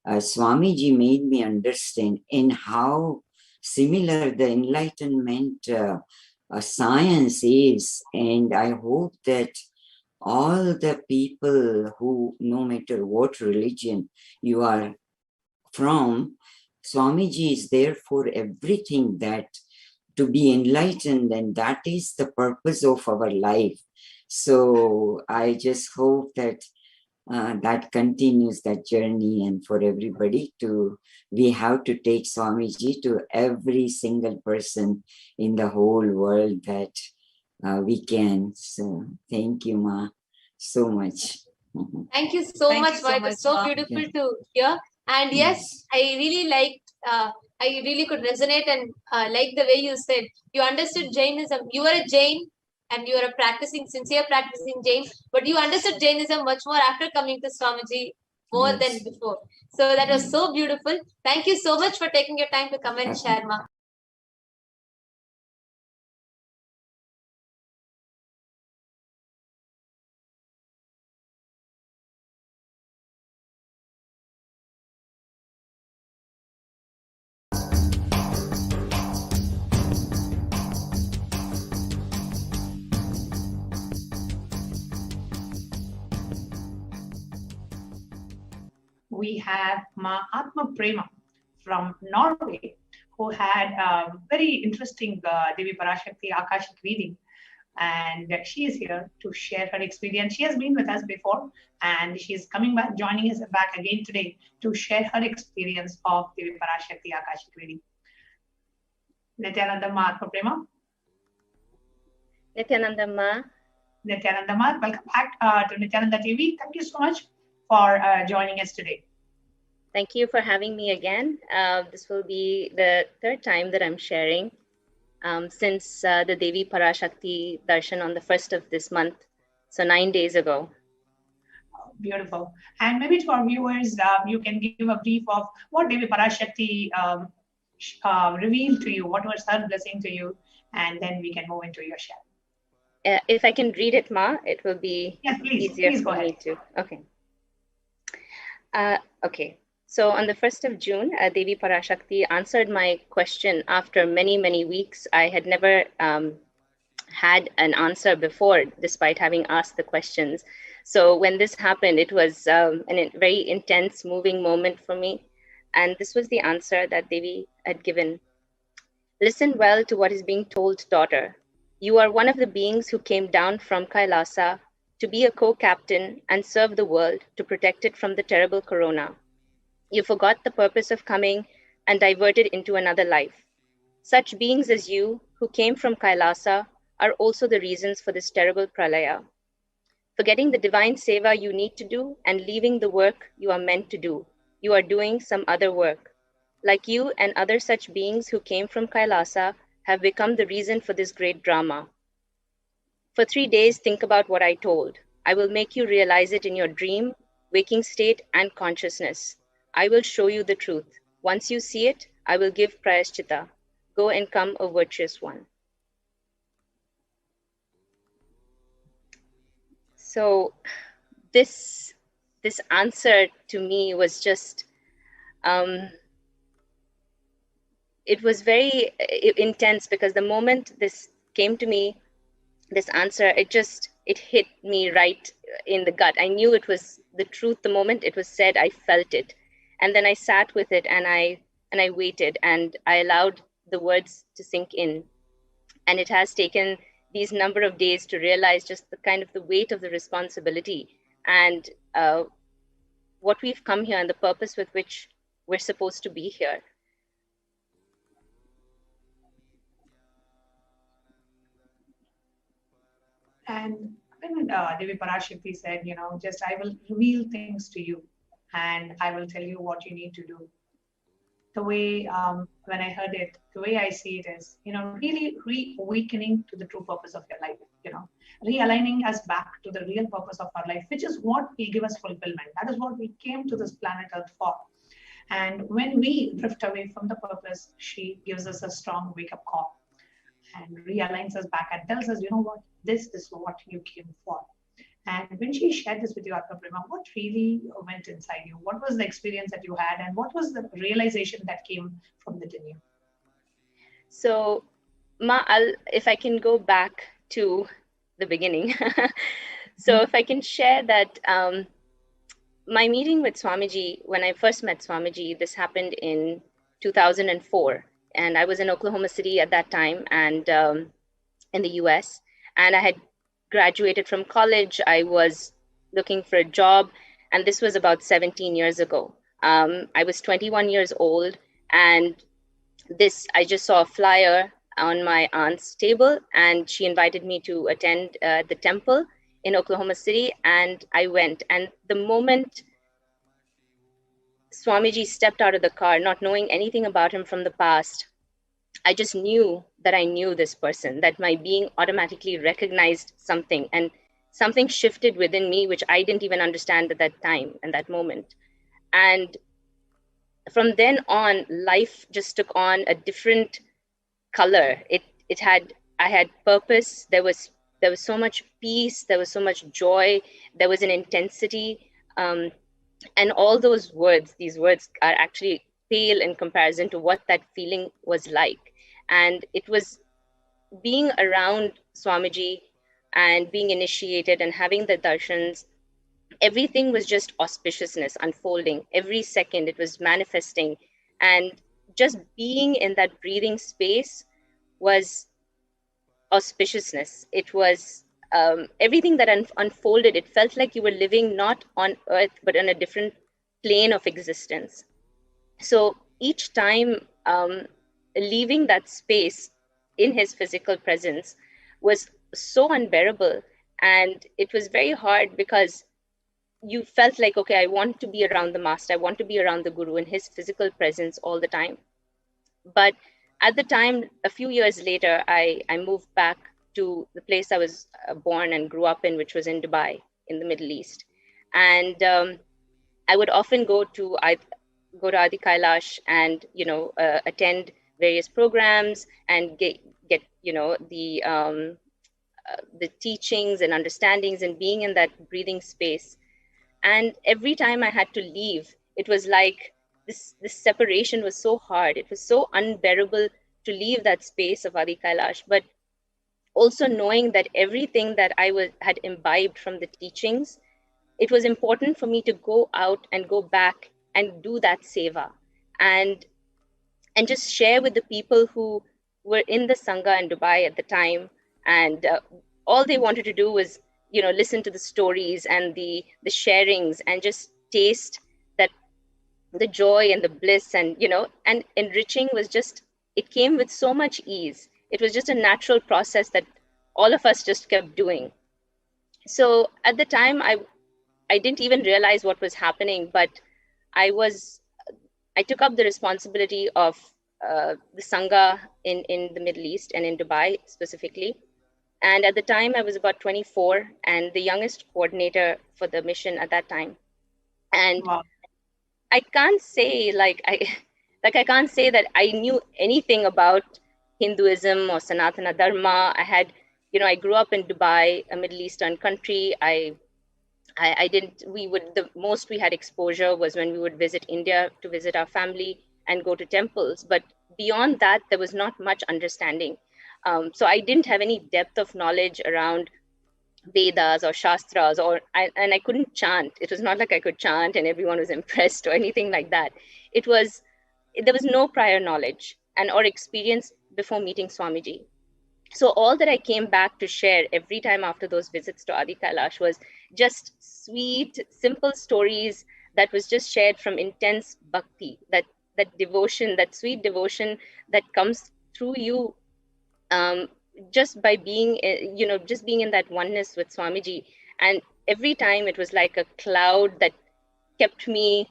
Swamiji made me understand in how similar the enlightenment science is. And I hope that all the people who, no matter what religion you are from, Swamiji is there for everything, that to be enlightened, and that is the purpose of our life. So I just hope that that continues, that journey, and for everybody we have to take Swamiji to every single person in the whole world, that we can. So thank you, Ma, so much. Thank you so Thank much, you so Ma. It much, was so Ma. beautiful to hear. And yes, I really liked, I really could resonate and like the way you said, you understood Jainism. You were a Jain and you are a sincere practicing Jain, but you understood Jainism much more after coming to Swamiji more than Yes. before. So that was so beautiful. Thank you so much for taking your time to come and share, Ma. We have Ma Atma Prema from Norway, who had a very interesting Devi Parashakti Akashic reading. And she is here to share her experience. She has been with us before, and she's coming back, joining us back again today to share her experience of Devi Parashakti Akashic reading. Nithyananda Ma Atma Prema. Nithyananda Ma. Nithyananda Ma, welcome back to Nithyananda TV. Thank you so much for joining us today. Thank you for having me again. This will be the third time that I'm sharing since the Devi Parashakti Darshan on the 1st of this month, so 9 days ago. Beautiful. And maybe to our viewers, you can give a brief of what Devi Parashakti revealed to you, what was her blessing to you, and then we can move into your share. If I can read it, Ma, it will be easier please for me to. Okay. Okay. So on the 1st of June, Devi Parashakti answered my question after many, many weeks. I had never had an answer before, despite having asked the questions. So when this happened, it was a very intense, moving moment for me. And this was the answer that Devi had given. Listen well to what is being told, daughter. You are one of the beings who came down from Kailasa to be a co-captain and serve the world to protect it from the terrible corona. You forgot the purpose of coming and diverted into another life. Such beings as you, who came from Kailasa, are also the reasons for this terrible pralaya. Forgetting the divine seva you need to do and leaving the work you are meant to do, you are doing some other work. Like you and other such beings who came from Kailasa have become the reason for this great drama. For 3 days, think about what I told. I will make you realize it in your dream, waking state, and consciousness. I will show you the truth. Once you see it, I will give prayashchitta. Go and come a virtuous one. So this answer to me was just, it was very intense, because the moment this came to me, this answer, it hit me right in the gut. I knew it was the truth the moment it was said. I felt it. And then I sat with it and I waited and I allowed the words to sink in. And it has taken these number of days to realize just the kind of the weight of the responsibility and what we've come here and the purpose with which we're supposed to be here. And when Devi Parashakti said, just I will reveal things to you and I will tell you what you need to do. The way, when I heard it, the way I see it is, really reawakening to the true purpose of your life, realigning us back to the real purpose of our life, which is what will give us fulfillment. That is what we came to this planet Earth for. And when we drift away from the purpose, she gives us a strong wake-up call and realigns us back and tells us, you know what, this is what you came for. And when she shared this with you, Atma Prema, what really went inside you? What was the experience that you had? And what was the realization that came from within you? So, Ma, if I can go back to the beginning. So if I can share that my meeting with Swamiji, when I first met Swamiji, this happened in 2004. And I was in Oklahoma City at that time and in the US. And I had graduated from college. I was looking for a job. And this was about 17 years ago. I was 21 years old. And I just saw a flyer on my aunt's table, and she invited me to attend the temple in Oklahoma City, and I went. And the moment Swamiji stepped out of the car, not knowing anything about him from the past, I just knew that I knew this person, that my being automatically recognized something, and something shifted within me, which I didn't even understand at that time and that moment. And from then on, life just took on a different color. I had purpose. There was so much peace. There was so much joy. There was an intensity. And all these words are actually pale in comparison to what that feeling was like. And it was being around Swamiji and being initiated and having the darshans. Everything was just auspiciousness unfolding. Every second it was manifesting. And just being in that breathing space was auspiciousness. It was everything that unfolded. It felt like you were living not on earth, but on a different plane of existence. So each time leaving that space in his physical presence was so unbearable. And it was very hard because you felt like, okay, I want to be around the master. I want to be around the guru in his physical presence all the time. But at the time, a few years later, I moved back to the place I was born and grew up in, which was in Dubai, in the Middle East. And I would often go to Adi Kailash and, attend various programs and get the teachings and understandings and being in that breathing space. And every time I had to leave, it was like this separation was so hard. It was so unbearable to leave that space of Adi Kailash, but also knowing that everything that I had imbibed from the teachings, it was important for me to go out and go back and do that seva and just share with the people who were in the Sangha in Dubai at the time. And all they wanted to do was, listen to the stories and the sharings and just taste that the joy and the bliss and, and enriching was just, it came with so much ease. It was just a natural process that all of us just kept doing. So at the time, I didn't even realize what was happening, but I took up the responsibility of the Sangha in the Middle East and in Dubai specifically. And at the time I was about 24 and the youngest coordinator for the mission at that time. And wow. I can't say I can't say that I knew anything about Hinduism or Sanatana Dharma. I grew up in Dubai, a Middle Eastern country. The most we had exposure was when we would visit India to visit our family and go to temples. But beyond that, there was not much understanding. So I didn't have any depth of knowledge around Vedas or Shastras, and I couldn't chant. It was not like I could chant and everyone was impressed or anything like that. There was no prior knowledge or experience before meeting Swamiji. So all that I came back to share every time after those visits to Adi Kailash was just sweet, simple stories that was just shared from intense bhakti, that devotion, that sweet devotion that comes through you just by being, just being in that oneness with Swamiji. And every time it was like a cloud that kept me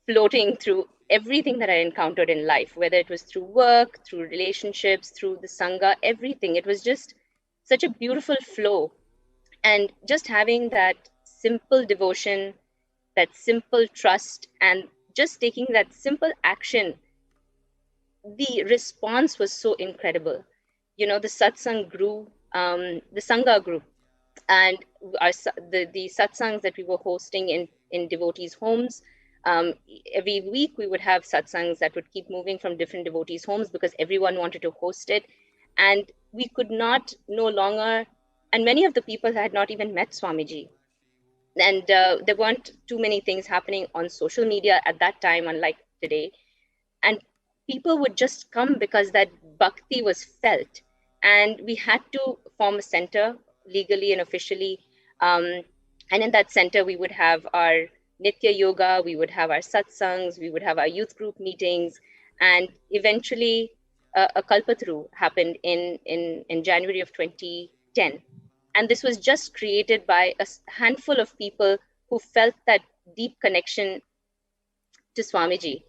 floating through everything that I encountered in life, whether it was through work, through relationships, through the Sangha, everything. It was just such a beautiful flow. And just having that simple devotion, that simple trust, and just taking that simple action, the response was so incredible. The satsang grew, the Sangha grew. And the satsangs that we were hosting in devotees' homes, every week we would have satsangs that would keep moving from different devotees' homes because everyone wanted to host it. And we could no longer, and many of the people had not even met Swamiji. And there weren't too many things happening on social media at that time, unlike today. And people would just come because that bhakti was felt. And we had to form a center legally and officially. And in that center, we would have our Nitya Yoga, we would have our satsangs, we would have our youth group meetings. And eventually a kalpataru happened in January of 2010. And this was just created by a handful of people who felt that deep connection to Swamiji.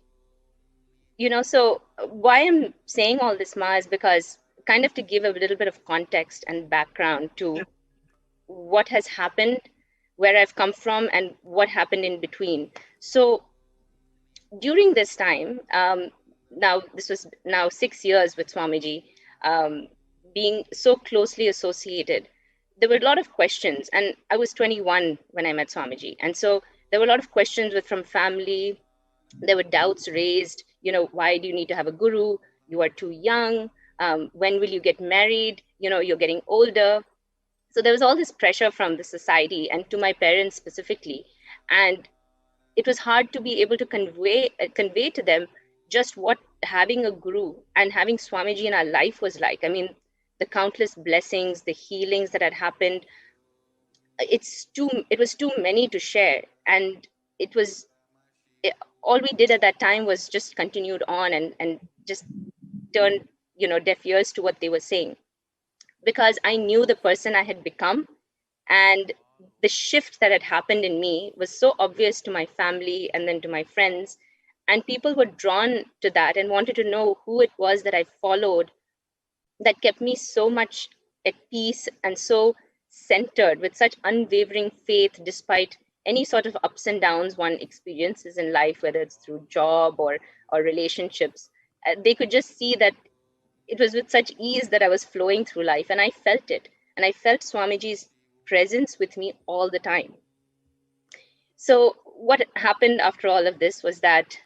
So why I'm saying all this, Ma, is because kind of to give a little bit of context and background to what has happened, where I've come from, and what happened in between. So during this time, now this was now 6 years with Swamiji, being so closely associated, there were a lot of questions, and I was 21 when I met Swamiji. And so there were a lot of questions from family. There were doubts raised, why do you need to have a guru? You are too young. When will you get married? You're getting older. So there was all this pressure from the society and to my parents specifically. And it was hard to be able to convey to them just what having a guru and having Swamiji in our life was like. I mean, the countless blessings, the healings that had happened, it was too many to share. And all we did at that time was just continued on and just turned, deaf ears to what they were saying, because I knew the person I had become, and the shift that had happened in me was so obvious to my family and then to my friends, and people were drawn to that and wanted to know who it was that I followed that kept me so much at peace and so centered with such unwavering faith despite any sort of ups and downs one experiences in life, whether it's through job or relationships. They could just see that it was with such ease that I was flowing through life, and I felt it. And I felt Swamiji's presence with me all the time. So what happened after all of this was that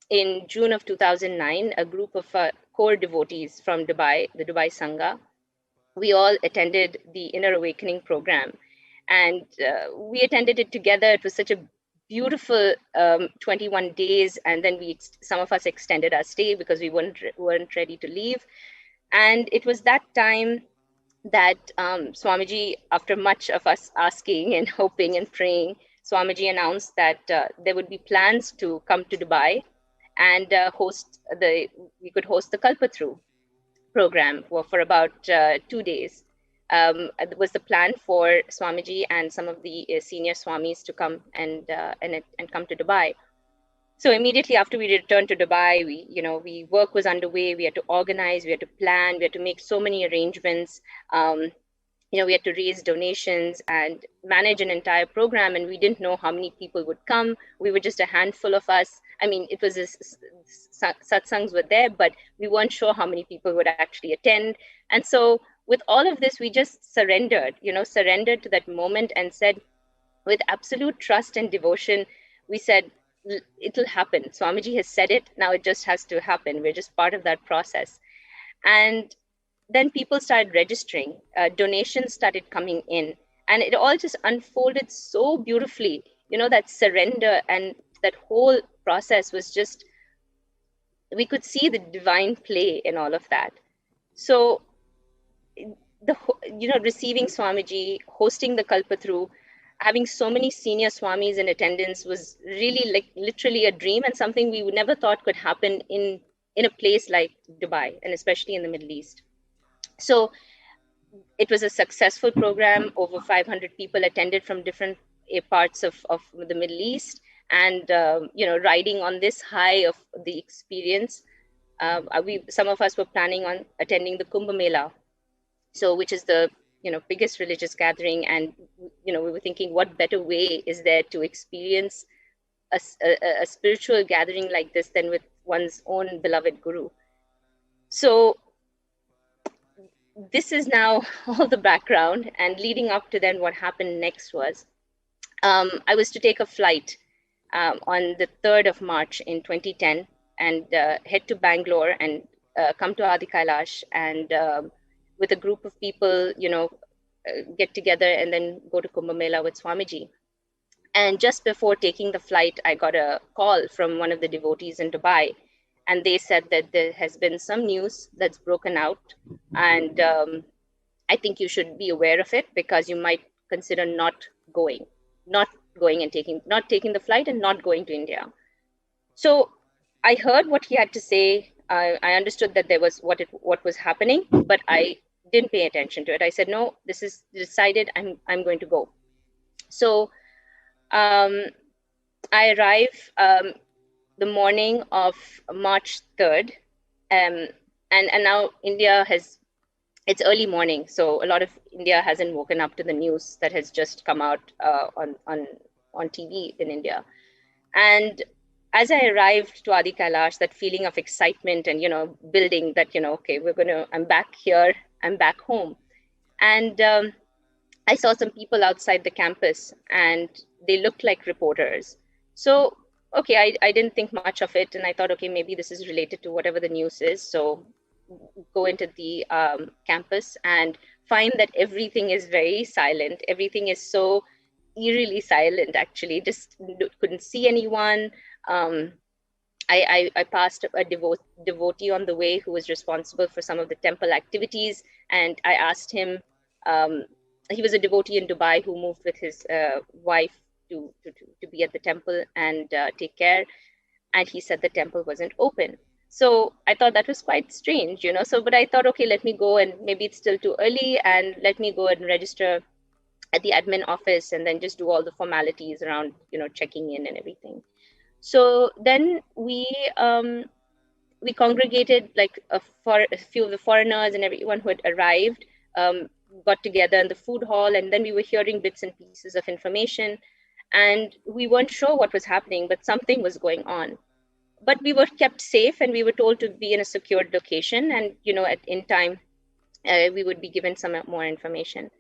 in June of 2009, a group of core devotees from Dubai, the Dubai Sangha, we all attended the Inner Awakening program. And we attended it together. It was such a beautiful 21 days. And then some of us extended our stay because we weren't ready to leave. And it was that time that Swamiji, after much of us asking and hoping and praying, Swamiji announced that there would be plans to come to Dubai and we could host the Kalpataru program for about 2 days. It was the plan for Swamiji and some of the senior Swamis to come and come to Dubai. So immediately after we returned to Dubai, work was underway. We had to organize, we had to plan, we had to make so many arrangements. We had to raise donations and manage an entire program, and we didn't know how many people would come. We were just a handful of us. I mean, it was satsangs were there, but we weren't sure how many people would actually attend. And so with all of this, we just surrendered to that moment and said, with absolute trust and devotion, we said, it'll happen. Swamiji has said it. Now it just has to happen. We're just part of that process. And then people started registering, donations started coming in, and it all just unfolded so beautifully. That surrender and that whole process was just, we could see the divine play in all of that. So, receiving Swamiji, hosting the Kalpataru, having so many senior Swamis in attendance was really literally a dream, and something we never thought could happen in a place like Dubai, and especially in the Middle East. So it was a successful program. Over 500 people attended from different parts of the Middle East, and riding on this high of the experience, some of us were planning on attending the Kumbh Mela, which is the biggest religious gathering, and we were thinking, what better way is there to experience a spiritual gathering like this than with one's own beloved guru. So this is now all the background, and leading up to then what happened next was I was to take a flight on the 3rd of March in 2010 and head to Bangalore and come to Adi Kailash and with a group of people, get together and then go to Kumbh Mela with Swamiji. And just before taking the flight, I got a call from one of the devotees in Dubai, and they said that there has been some news that's broken out, and I think you should be aware of it because you might consider not taking the flight and not going to India. So I heard what he had to say. I understood that there was what was happening, but I didn't pay attention to it. I said, no, this is decided. I'm going to go. So I arrive the morning of March 3rd, and now India it's early morning, so a lot of India hasn't woken up to the news that has just come out on TV in India. And as I arrived to Adi Kailash, that feeling of excitement and, building that, okay, I'm back here, I'm back home. And I saw some people outside the campus and they looked like reporters. So, okay, I didn't think much of it. And I thought, okay, maybe this is related to whatever the news is. So go into the campus and find that everything is very silent. Everything is so eerily silent, actually. Just couldn't see anyone. I passed a devotee on the way who was responsible for some of the temple activities. And I asked him, he was a devotee in Dubai who moved with his wife to be at the temple and take care. And he said the temple wasn't open. So I thought that was quite strange, So, but I thought, okay, let me go, and maybe it's still too early, and let me go and register at the admin office and then just do all the formalities around, checking in and everything. So then we congregated, like for a few of the foreigners and everyone who had arrived, got together in the food hall, and then we were hearing bits and pieces of information, and we weren't sure what was happening, but something was going on. But we were kept safe, and we were told to be in a secured location, and in time we would be given some more information.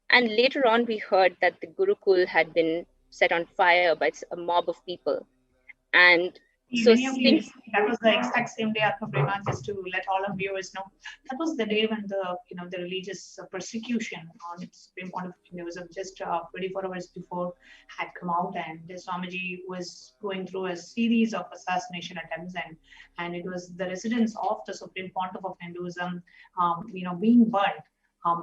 And later on, we heard that the Gurukul had been set on fire by a mob of people. And so that was the exact same day, Prema, just to let all of viewers know. That was the day when the religious persecution on the Supreme Court of Hinduism just 24 hours before had come out, and Swamiji was going through a series of assassination attempts, and it was the residents of the Supreme Pontiff of Hinduism, being burnt.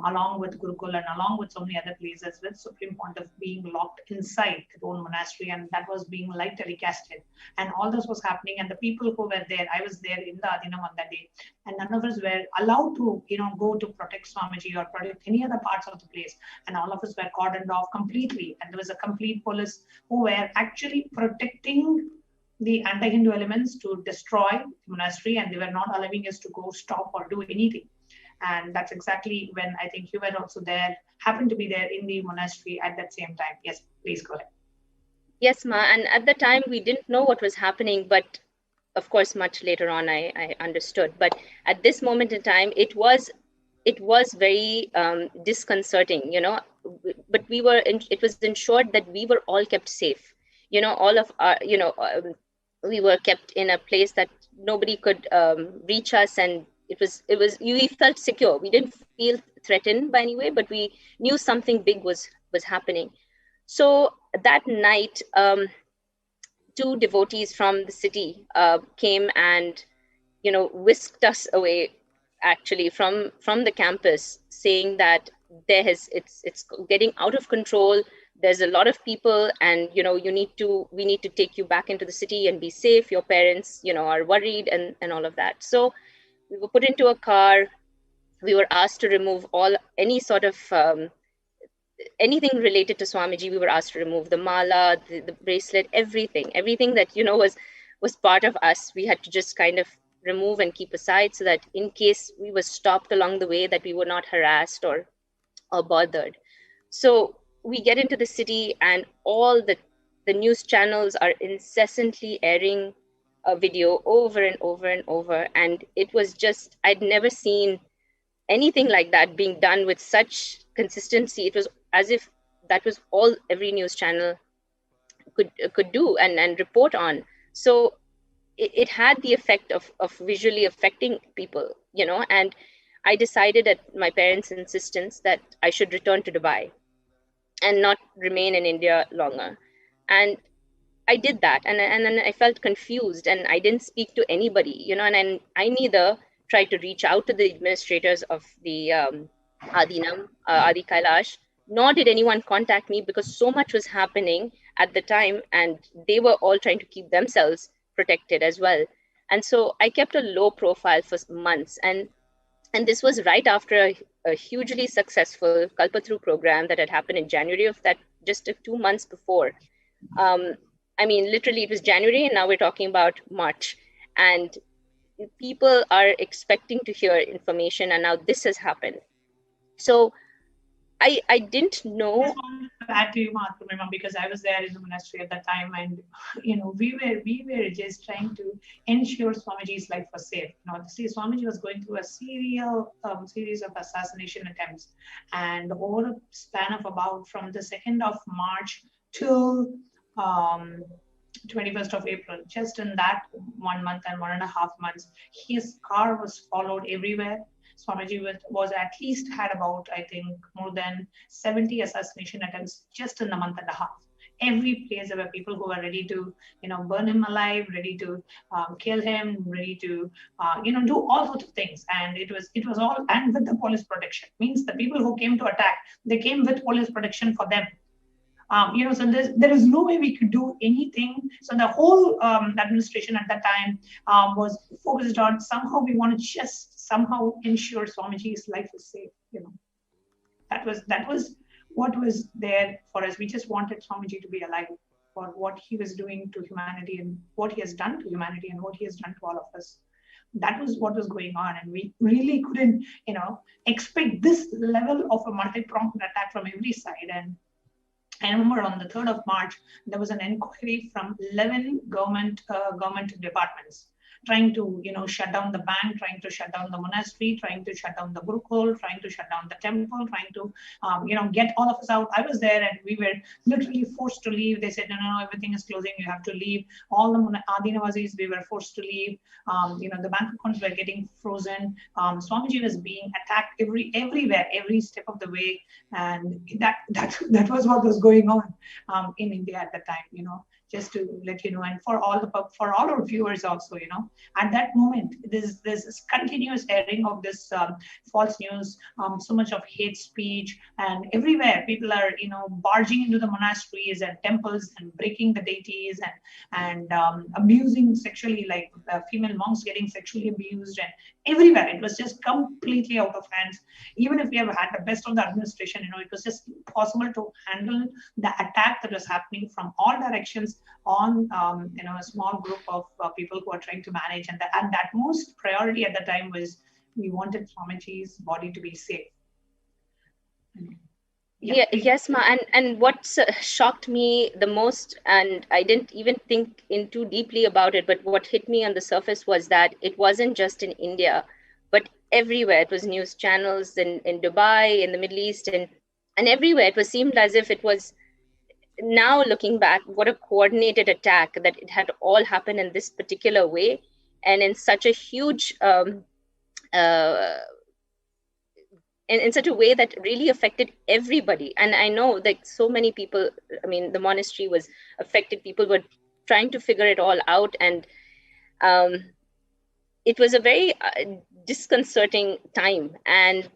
Along with Gurukul and along with so many other places, with Supreme Pontiff being locked inside their own monastery, and that was being light telecasted. And all this was happening, and the people who were there, I was there in the Adinam on that day, and none of us were allowed to, go to protect Swamiji or protect any other parts of the place. And all of us were cordoned off completely. And there was a complete police who were actually protecting the anti-Hindu elements to destroy the monastery, and they were not allowing us to go stop or do anything. And that's exactly when I think you were also there, happened to be there in the monastery at that same time. Yes, please go ahead. Yes, Ma. And at the time, we didn't know what was happening. But of course, much later on, I understood. But at this moment in time, it was very disconcerting, But it was ensured that we were all kept safe. All of our, we were kept in a place that nobody could reach us, and we felt secure. We didn't feel threatened by any way, but we knew something big was happening. So that night, 2 devotees from the city came and, whisked us away, actually, from the campus, saying that it's getting out of control. There's a lot of people, and we need to take you back into the city and be safe. Your parents, are worried, and all of that. So we were put into a car. We were asked to remove any sort of anything related to Swamiji. We were asked to remove the mala, the bracelet, everything that was part of us. We had to just kind of remove and keep aside, so that in case we were stopped along the way, that we were not harassed or bothered. So we get into the city, and all the news channels are incessantly airing a video over and over and over. And it was just, I'd never seen anything like that being done with such consistency. It was as if that was all every news channel could do and report on. So it had the effect of visually affecting people, and I decided at my parents' insistence that I should return to Dubai and not remain in India longer. And I did that, and then I felt confused, and I didn't speak to anybody, and I neither tried to reach out to the administrators of the Adinam, Adi Kailash, nor did anyone contact me, because so much was happening at the time, and they were all trying to keep themselves protected as well. And so I kept a low profile for months. And this was right after a hugely successful Kalpataru program that had happened in January of that, just 2 months before. I mean, literally it was January and now we're talking about March. And people are expecting to hear information, and now this has happened. So I didn't know. I just want to add to you, Mahatma, because I was there in the monastery at that time, and we were just trying to ensure Swamiji's life was safe. See, Swamiji was going through a series of assassination attempts, and over a span of about from the 2nd of March till 21st of April, just in that 1 month and 1.5 months, his car was followed everywhere. Swamiji was at least had about, I think, more than 70 assassination attempts just in a month and a half. Every place there were people who were ready to, burn him alive, ready to kill him, ready to, do all sorts of things. And it was all, and with the police protection. Means the people who came to attack, they came with police protection for them. So there is no way we could do anything. So the whole administration at that time was focused on somehow we want to just somehow ensure Swamiji's life is safe. That was what was there for us. We just wanted Swamiji to be alive for what he was doing to humanity and what he has done to humanity and what he has done to all of us. That was what was going on, and we really couldn't, expect this level of a multi-pronged attack from every side. And I remember on the 3rd of March, there was an inquiry from 11 government departments trying to, shut down the bank, trying to shut down the monastery, trying to shut down the Gurukul, trying to shut down the temple, trying to, get all of us out. I was there and we were literally forced to leave. They said, no, everything is closing. You have to leave. All the Adinavasis, we were forced to leave. The bank accounts were getting frozen. Swamiji was being attacked everywhere, every step of the way. And that was what was going on in India at the time, just to let you know, and for all our viewers also, at that moment, there's this continuous airing of this false news, so much of hate speech, and everywhere people are, barging into the monasteries and temples and breaking the deities and abusing sexually, like female monks getting sexually abused, and everywhere it was just completely out of hands. Even if we have had the best of the administration, it was just impossible to handle the attack that was happening from all directions on a small group of people who are trying to manage, and that most priority at the time was we wanted Swamiji's body to be safe. Yes, Ma. And what shocked me the most, and I didn't even think in too deeply about it, but what hit me on the surface was that it wasn't just in India, but everywhere. It was news channels in Dubai, in the Middle East, and everywhere. It seemed as if it was, now looking back, what a coordinated attack, that it had all happened in this particular way and in such a huge in such a way that really affected everybody. And I know that so many people, I mean, the monastery was affected, people were trying to figure it all out, and it was a very disconcerting time. And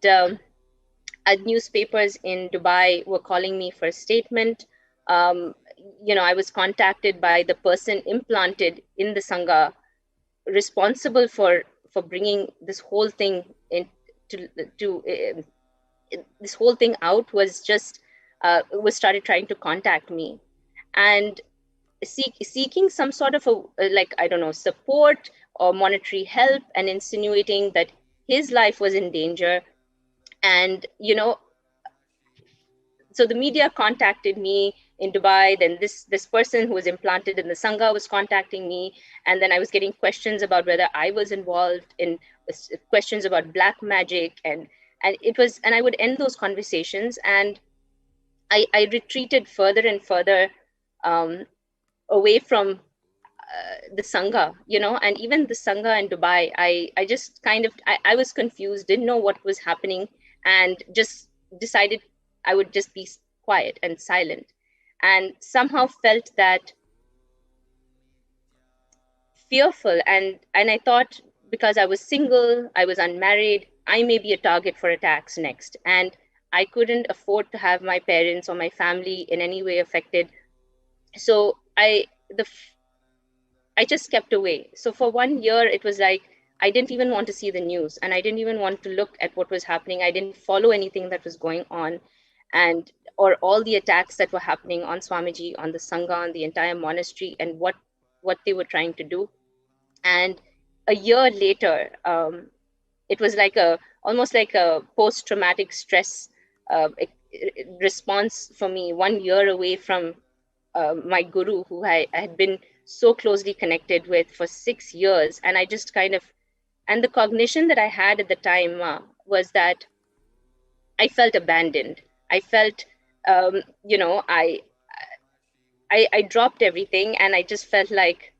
newspapers in Dubai were calling me for a statement. I was contacted by the person implanted in the Sangha, responsible for bringing this whole thing this whole thing out, was started trying to contact me and seeking some sort of support or monetary help, and insinuating that his life was in danger. And so the media contacted me in Dubai, then this person who was implanted in the Sangha was contacting me, and then I was getting questions about whether I was involved in questions about black magic, and I would end those conversations, and I retreated further and further away from the Sangha, and even the Sangha in Dubai, I just I was confused, didn't know what was happening, and just decided I would just be quiet and silent. And somehow felt that fearful, and I thought, because I was single, I was unmarried, I may be a target for attacks next, and I couldn't afford to have my parents or my family in any way affected. So I just kept away. So for 1 year, it was like, I didn't even want to see the news, and I didn't even want to look at what was happening. I didn't follow anything that was going on, or all the attacks that were happening on Swamiji, on the Sangha, on the entire monastery, and what they were trying to do. And a year later, it was like almost like a post-traumatic stress response for me, 1 year away from my guru, who I had been so closely connected with for 6 years. And I just and the cognition that I had at the time was that I felt abandoned. I felt, I dropped everything, and I just felt like,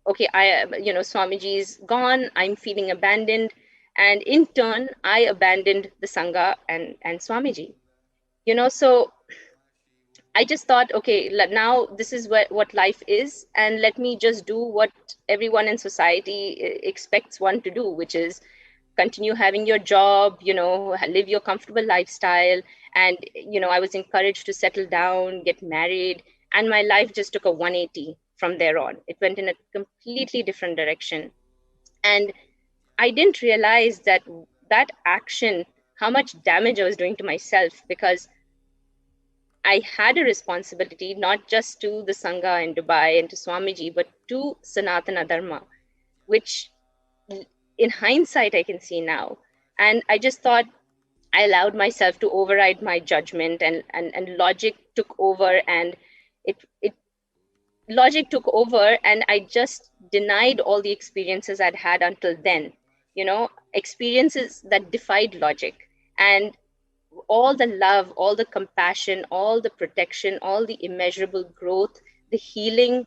okay, Swamiji's gone, I'm feeling abandoned. And in turn, I abandoned the Sangha and Swamiji. So I just thought, okay, now this is what life is, and let me just do what everyone in society expects one to do, which is continue having your job, live your comfortable lifestyle. And, I was encouraged to settle down, get married, and my life just took a 180 from there on. It went in a completely different direction. And I didn't realize that action, how much damage I was doing to myself, because I had a responsibility not just to the Sangha in Dubai and to Swamiji, but to Sanatana Dharma, which in hindsight I can see now. And I just thought, I allowed myself to override my judgment, and logic took over, and logic took over, and I just denied all the experiences I'd had until then, experiences that defied logic. And all the love, all the compassion, all the protection, all the immeasurable growth, the healing,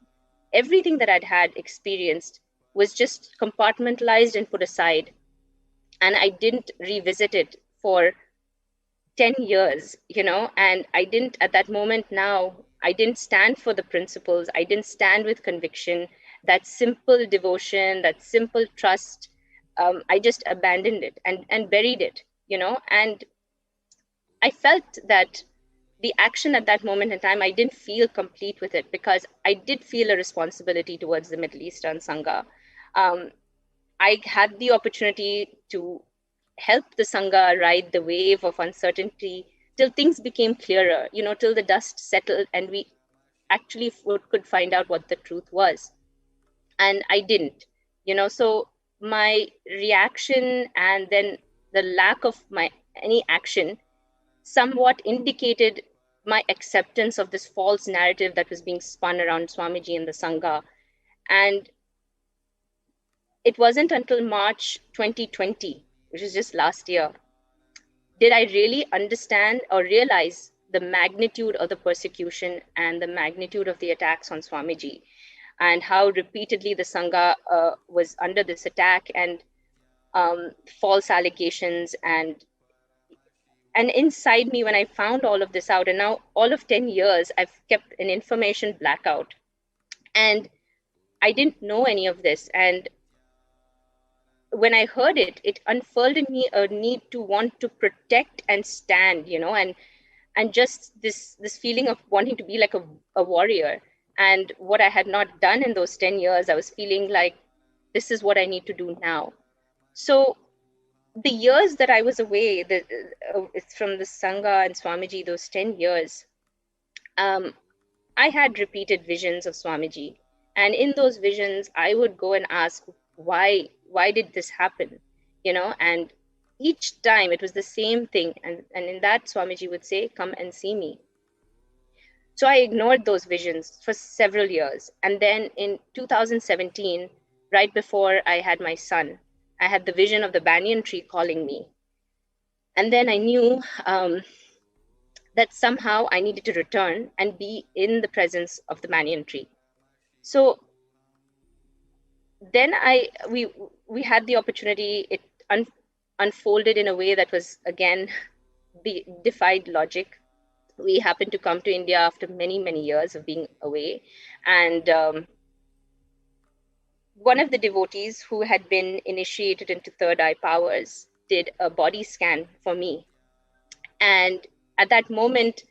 everything that I'd had experienced was just compartmentalized and put aside. And I didn't revisit it for 10 years, and I didn't, at that moment now, I didn't stand for the principles. I didn't stand with conviction, that simple devotion, that simple trust. I just abandoned it and buried it, and I felt that the action at that moment in time, I didn't feel complete with it, because I did feel a responsibility towards the Middle Eastern Sangha. I had the opportunity to help the Sangha ride the wave of uncertainty till things became clearer, till the dust settled and we actually could find out what the truth was. And I didn't, so my reaction and then the lack of any action somewhat indicated my acceptance of this false narrative that was being spun around Swamiji and the Sangha. And it wasn't until March 2020, which is just last year, did I really understand or realize the magnitude of the persecution and the magnitude of the attacks on Swamiji, and how repeatedly the Sangha was under this attack and false allegations. And inside me, when I found all of this out, and now all of 10 years, I've kept an information blackout. And I didn't know any of this. And when I heard it, it unfurled in me a need to want to protect and stand, and just this feeling of wanting to be like a warrior. And what I had not done in those 10 years, I was feeling like, this is what I need to do now. So the years that I was away, it's from the Sangha and Swamiji, those 10 years, I had repeated visions of Swamiji. And in those visions, I would go and ask, why did this happen? And each time it was the same thing. And in that, Swamiji would say, come and see me. So I ignored those visions for several years. And then in 2017, right before I had my son, I had the vision of the banyan tree calling me. And then I knew that somehow I needed to return and be in the presence of the banyan tree. So then we had the opportunity. It unfolded in a way that was, again, defied logic. We happened to come to India after many, many years of being away. And one of the devotees who had been initiated into third eye powers did a body scan for me. And at that moment,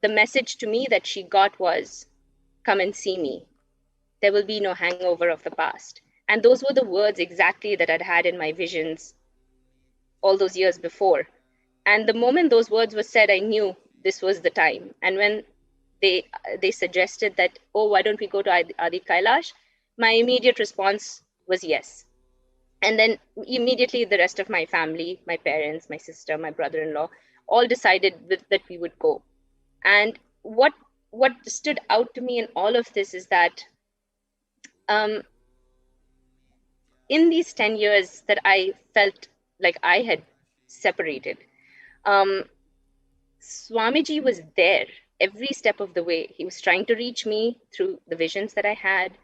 the message to me that she got was, come and see me. there will be no hangover of the past. And those were the words exactly that I'd had in my visions all those years before. And the moment those words were said, I knew this was the time. And when they suggested that, oh, why don't we go to Adi Kailash? My immediate response was yes. And then immediately the rest of my family, my parents, my sister, my brother-in-law, all decided that we would go. And what stood out to me in all of this is that in these 10 years that I felt like I had separated, Swamiji was there every step of the way. He was trying to reach me through the visions that I had,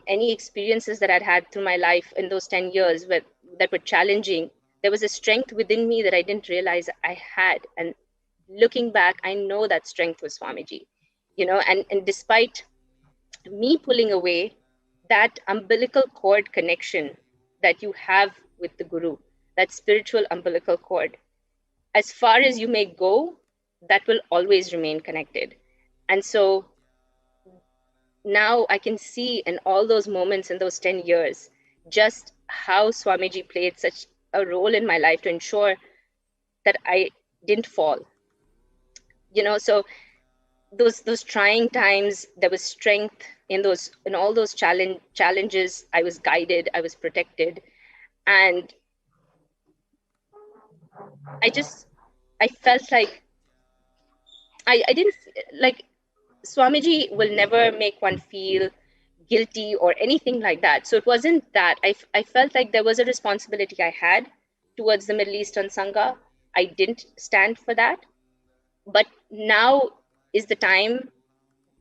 any experiences that I'd had through my life in those 10 years that were challenging. There was a strength within me that I didn't realize I had. And looking back, I know that strength was Swamiji, and despite me pulling away, that umbilical cord connection that you have with the Guru, that spiritual umbilical cord, as far as you may go, that will always remain connected. And so now I can see in all those moments in those 10 years, just how Swamiji played such a role in my life to ensure that I didn't fall. So those trying times, there was strength in all those challenges. I was guided, I was protected. And I felt like I didn't, like, Swamiji will never make one feel guilty or anything like that. So it wasn't that. I felt like there was a responsibility I had towards the Middle Eastern Sangha. I didn't stand for that. But now is the time,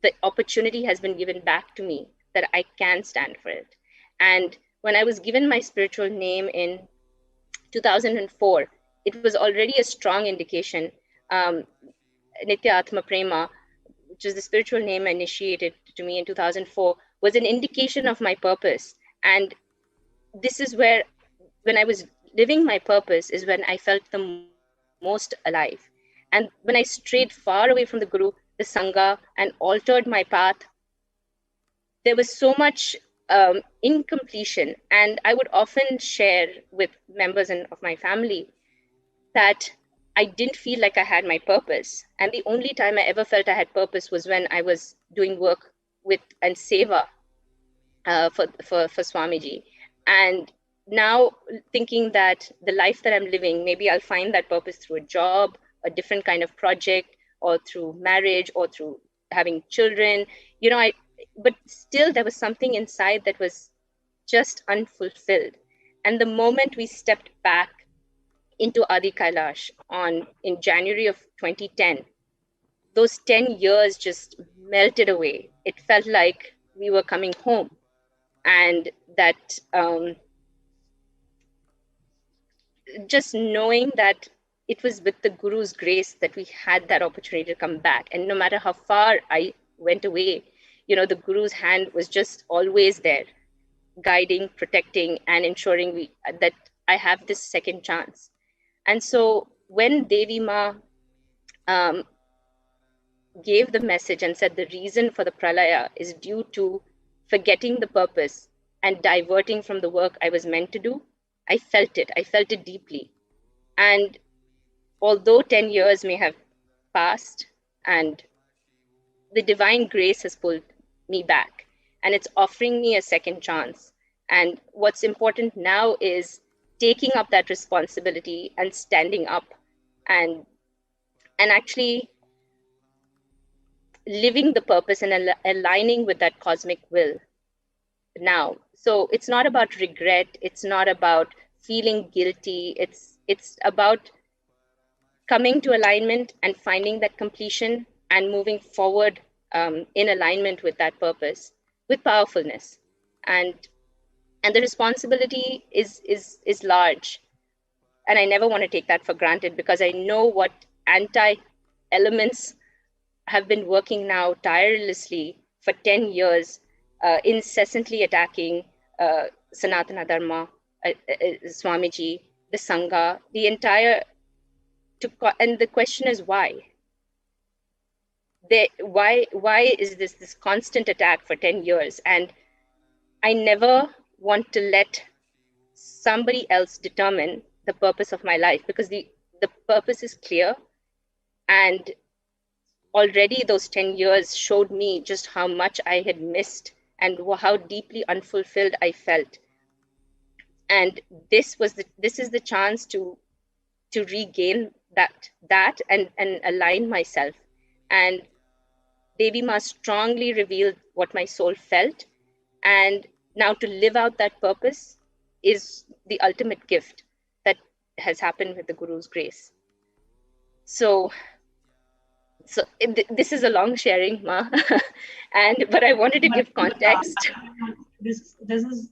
the opportunity has been given back to me that I can stand for it. And when I was given my spiritual name in 2004, it was already a strong indication. Nitya Atma Prema, which is the spiritual name initiated to me in 2004, was an indication of my purpose. And this is where, when I was living my purpose, is when I felt the most alive. And when I strayed far away from the Guru, the Sangha, and altered my path, there was so much incompletion. And I would often share with members of my family that I didn't feel like I had my purpose. And the only time I ever felt I had purpose was when I was doing work with and seva for Swamiji. And now thinking that the life that I'm living, maybe I'll find that purpose through a job, a different kind of project, or through marriage, or through having children, but still there was something inside that was just unfulfilled. And the moment we stepped back into Adi Kailash in January of 2010, those 10 years just melted away. It felt like we were coming home, and that just knowing that it was with the Guru's grace that we had that opportunity to come back. And no matter how far I went away, the Guru's hand was just always there, guiding, protecting, and ensuring that I have this second chance. And so when Devi Ma gave the message and said the reason for the pralaya is due to forgetting the purpose and diverting from the work I was meant to do, I felt it deeply. And although 10 years may have passed, and the divine grace has pulled me back, and it's offering me a second chance. And what's important now is taking up that responsibility and standing up and actually living the purpose and aligning with that cosmic will now. So it's not about regret. It's not about feeling guilty. It's about coming to alignment and finding that completion and moving forward in alignment with that purpose, with powerfulness. And the responsibility is large. And I never want to take that for granted, because I know what anti-elements have been working now tirelessly for 10 years, incessantly attacking Sanatana Dharma, Swamiji, the Sangha, the entire, and the question is why? why is this constant attack for 10 years? And I never want to let somebody else determine the purpose of my life, because the purpose is clear. And already those 10 years showed me just how much I had missed and how deeply unfulfilled I felt. And this is the chance to regain that and align myself. And Devi Ma strongly revealed what my soul felt, and now to live out that purpose is the ultimate gift that has happened with the Guru's grace. So this is a long sharing, Ma, but I wanted to give context. This is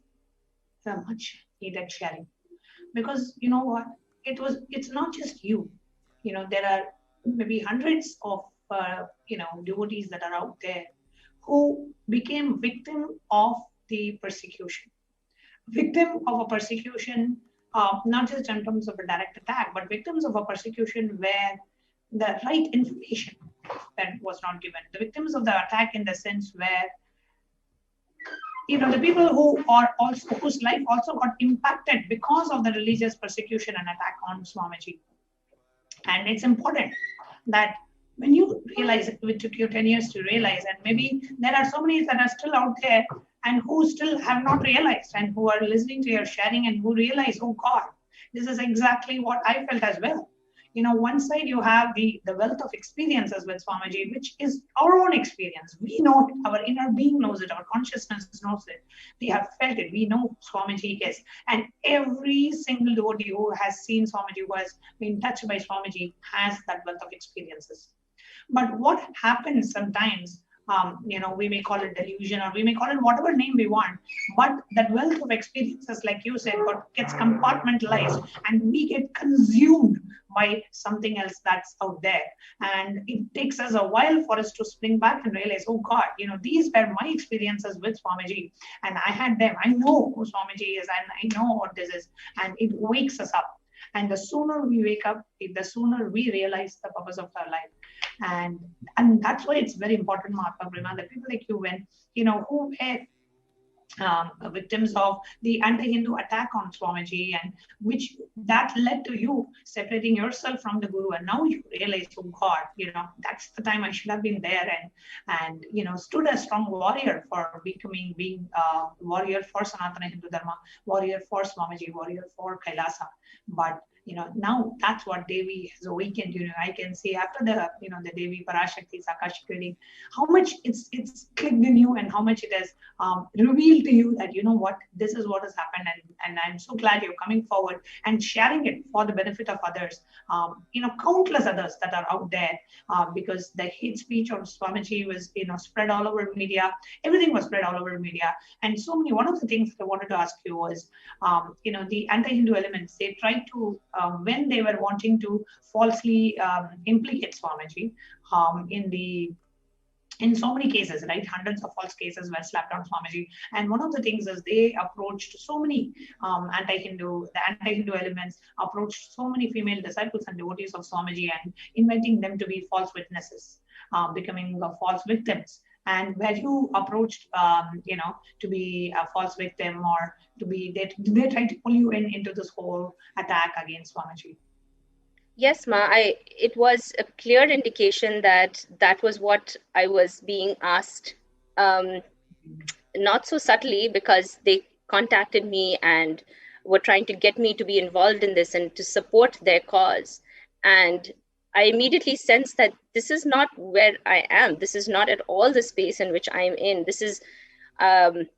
a much needed sharing, because you know what, it's not just you. There are maybe hundreds of devotees that are out there who became victim of the persecution, not just in terms of a direct attack, but victims of a persecution where the right information then was not given. The victims of the attack in the sense where the people whose life also got impacted because of the religious persecution and attack on Swamiji. And it's important that when you realize, it took you 10 years to realize, and maybe there are so many that are still out there and who still have not realized, and who are listening to your sharing and who realize, oh God, this is exactly what I felt as well. One side you have the wealth of experiences with Swamiji, which is our own experience. We know it, our inner being knows it, our consciousness knows it. We have felt it, we know Swamiji is. And every single devotee who has seen Swamiji, who has been touched by Swamiji, has that wealth of experiences. But what happens sometimes, we may call it delusion, or we may call it whatever name we want, but that wealth of experiences, like you said, gets compartmentalized, and we get consumed by something else that's out there. And it takes us a while for us to spring back and realize, oh God, these were my experiences with Swamiji, and I had them. I know who Swamiji is, and I know what this is, and it wakes us up. And the sooner we wake up, the sooner we realize the purpose of our life. And that's why it's very important, Mahatma Brahma, that people like you, who were victims of the anti-Hindu attack on Swamiji, and which that led to you separating yourself from the Guru, and now you realize, oh God, that's the time I should have been there and stood a strong warrior for being warrior for Sanatana Hindu Dharma, warrior for Swamiji, warrior for Kailasa. But now that's what Devi has awakened. I can see after the the Devi Parashakti's Akashic reading, how much it's clicked in you, and how much it has revealed to you that what, this is what has happened, and I'm so glad you're coming forward and sharing it for the benefit of others. Countless others that are out there, because the hate speech on Swamiji was spread all over media. Everything was spread all over media, and so many. One of the things I wanted to ask you was, the anti-Hindu elements, they tried to when they were wanting to falsely implicate Swamiji in so many cases, right? Hundreds of false cases were slapped on Swamiji. And one of the things is they approached so many anti-Hindu elements approached so many female disciples and devotees of Swamiji, and inviting them to be false witnesses, becoming false victims. And were you approached, to be a false victim, or did they try to pull you into this whole attack against Swamiji? Yes, Ma. It was a clear indication that was what I was being asked. Not so subtly, because they contacted me and were trying to get me to be involved in this and to support their cause. And I immediately sensed that this is not where I am. This is not at all the space in which I'm in. This is, and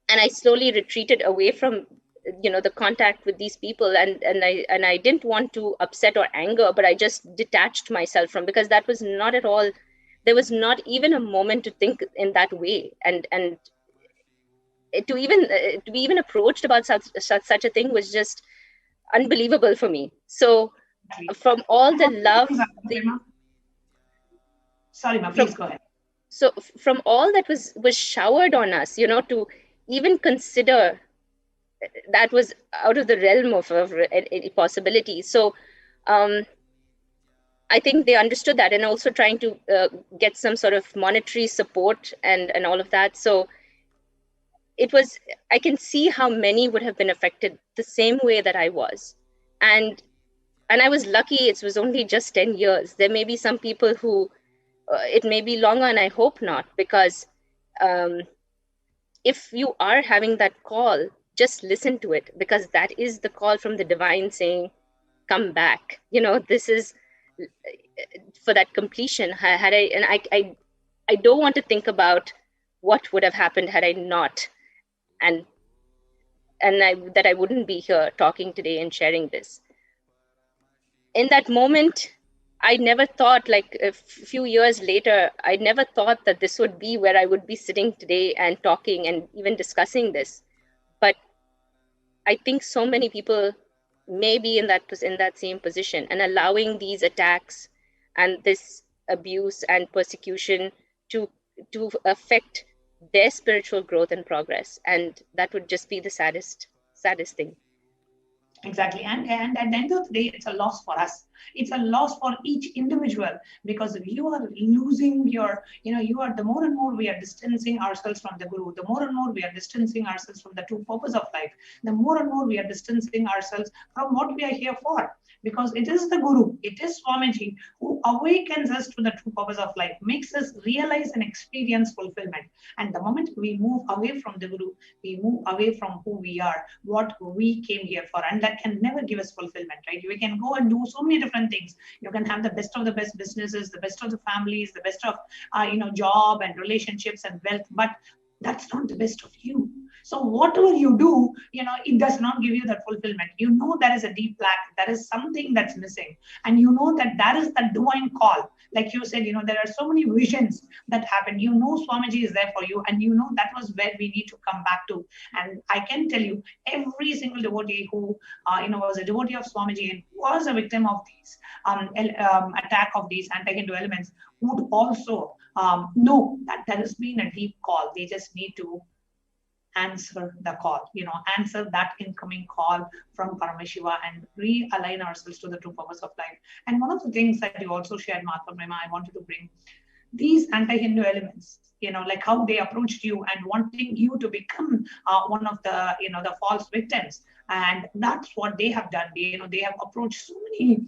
I slowly retreated away from, the contact with these people, and I didn't want to upset or anger, but I just detached myself from, because that was not at all. There was not even a moment to think in that way, and to be even approached about such a thing was just unbelievable for me. So. From all the love, sorry, Ma, please go ahead. So from all that was showered on us, to even consider, that was out of the realm of any possibility. So I I think they understood that, and also trying to get some sort of monetary support and all of that. So it was, I can see how many would have been affected the same way that I was. And I was lucky it was only just 10 years. There may be some people who, it may be longer, and I hope not, because if you are having that call, just listen to it, because that is the call from the divine saying, come back. This is for that completion. I don't want to think about what would have happened had I not, and that I wouldn't be here talking today and sharing this. In that moment, I never thought, like a few years later, I never thought that this would be where I would be sitting today and talking and even discussing this. But I think so many people may be in that same position, and allowing these attacks and this abuse and persecution to affect their spiritual growth and progress. And that would just be the saddest thing. Exactly. And at the end of the day, it's a loss for us. It's a loss for each individual, because if you are losing your, the more and more we are distancing ourselves from the Guru, the more and more we are distancing ourselves from the true purpose of life, the more and more we are distancing ourselves from what we are here for. Because it is the Guru, it is Swamiji who awakens us to the true purpose of life, makes us realize and experience fulfillment. And the moment we move away from the Guru, we move away from who we are, what we came here for, and that can never give us fulfillment, right? We can go and do so many different things. You can have the best of the best businesses, the best of the families, the best of job and relationships and wealth, but that's not the best of you. So whatever you do, it does not give you that fulfillment. There is a deep lack, there is something that's missing, and that is the divine call. Like you said, there are so many visions that happen. Swamiji is there for you, and that was where we need to come back to. And I can tell you, every single devotee who was a devotee of Swamiji and was a victim of these attack of these anti-Hindu elements would also know that there has been a deep call. They just need to answer the call, answer that incoming call from Paramashiva and realign ourselves to the true purpose of life. And one of the things that you also shared, Mahatma Prema, I wanted to bring these anti-Hindu elements, like how they approached you and wanting you to become one of the, the false victims. And that's what they have done. They have approached so many,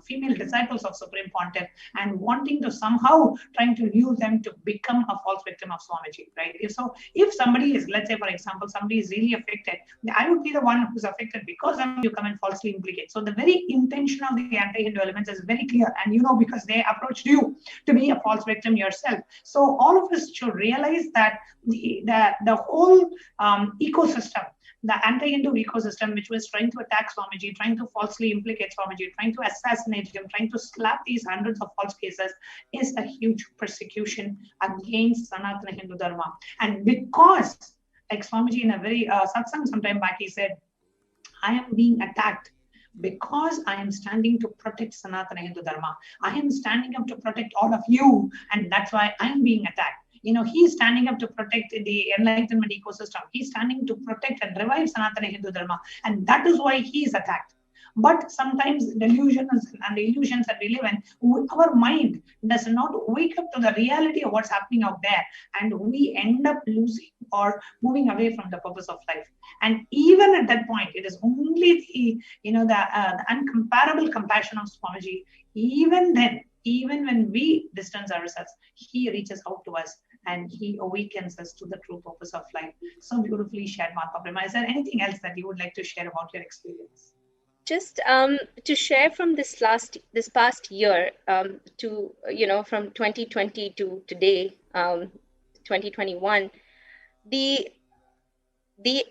female disciples of Supreme Pontiff and wanting to somehow trying to use them to become a false victim of Swamiji, right? If somebody is, let's say, for example, somebody is really affected, I would be the one who's affected because you come and falsely implicate. So the very intention of the anti-Hindu elements is very clear. And, because they approached you to be a false victim yourself. So all of us should realize that the whole ecosystem, the anti-Hindu ecosystem, which was trying to attack Swamiji, trying to falsely implicate Swamiji, trying to assassinate him, trying to slap these hundreds of false cases, is a huge persecution against Sanatana Hindu Dharma. And because, like Swamiji in a very satsang sometime back, he said, I am being attacked because I am standing to protect Sanatana Hindu Dharma. I am standing up to protect all of you, and that's why I am being attacked. He's standing up to protect the enlightenment ecosystem. He's standing to protect and revive Sanatana Hindu Dharma. And that is why he is attacked. But sometimes delusions and illusions that we live in, our mind does not wake up to the reality of what's happening out there. And we end up losing or moving away from the purpose of life. And even at that point, it is only the uncomparable compassion of Swamiji. Even then, even when we distance ourselves, he reaches out to us and he awakens us to the true purpose of life. So beautifully shared, Mahatma Prema. Is there anything else that you would like to share about your experience? Just to share from this past year, to from 2020 to today, 2021, the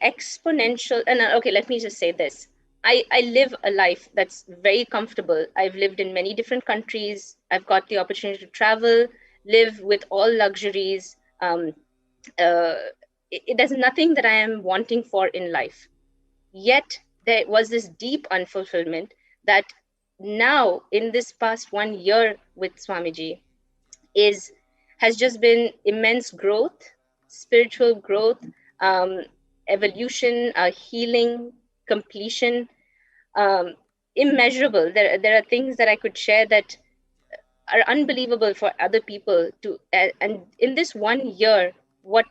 exponential, and okay, let me just say this. I live a life that's very comfortable. I've lived in many different countries. I've got the opportunity to travel, live with all luxuries. There's nothing that I am wanting for in life. Yet there was this deep unfulfillment that now in this past 1 year with Swamiji has just been immense growth, spiritual growth, evolution, healing, completion. immeasurable. There are things that I could share that are unbelievable for other people to, and in this 1 year, what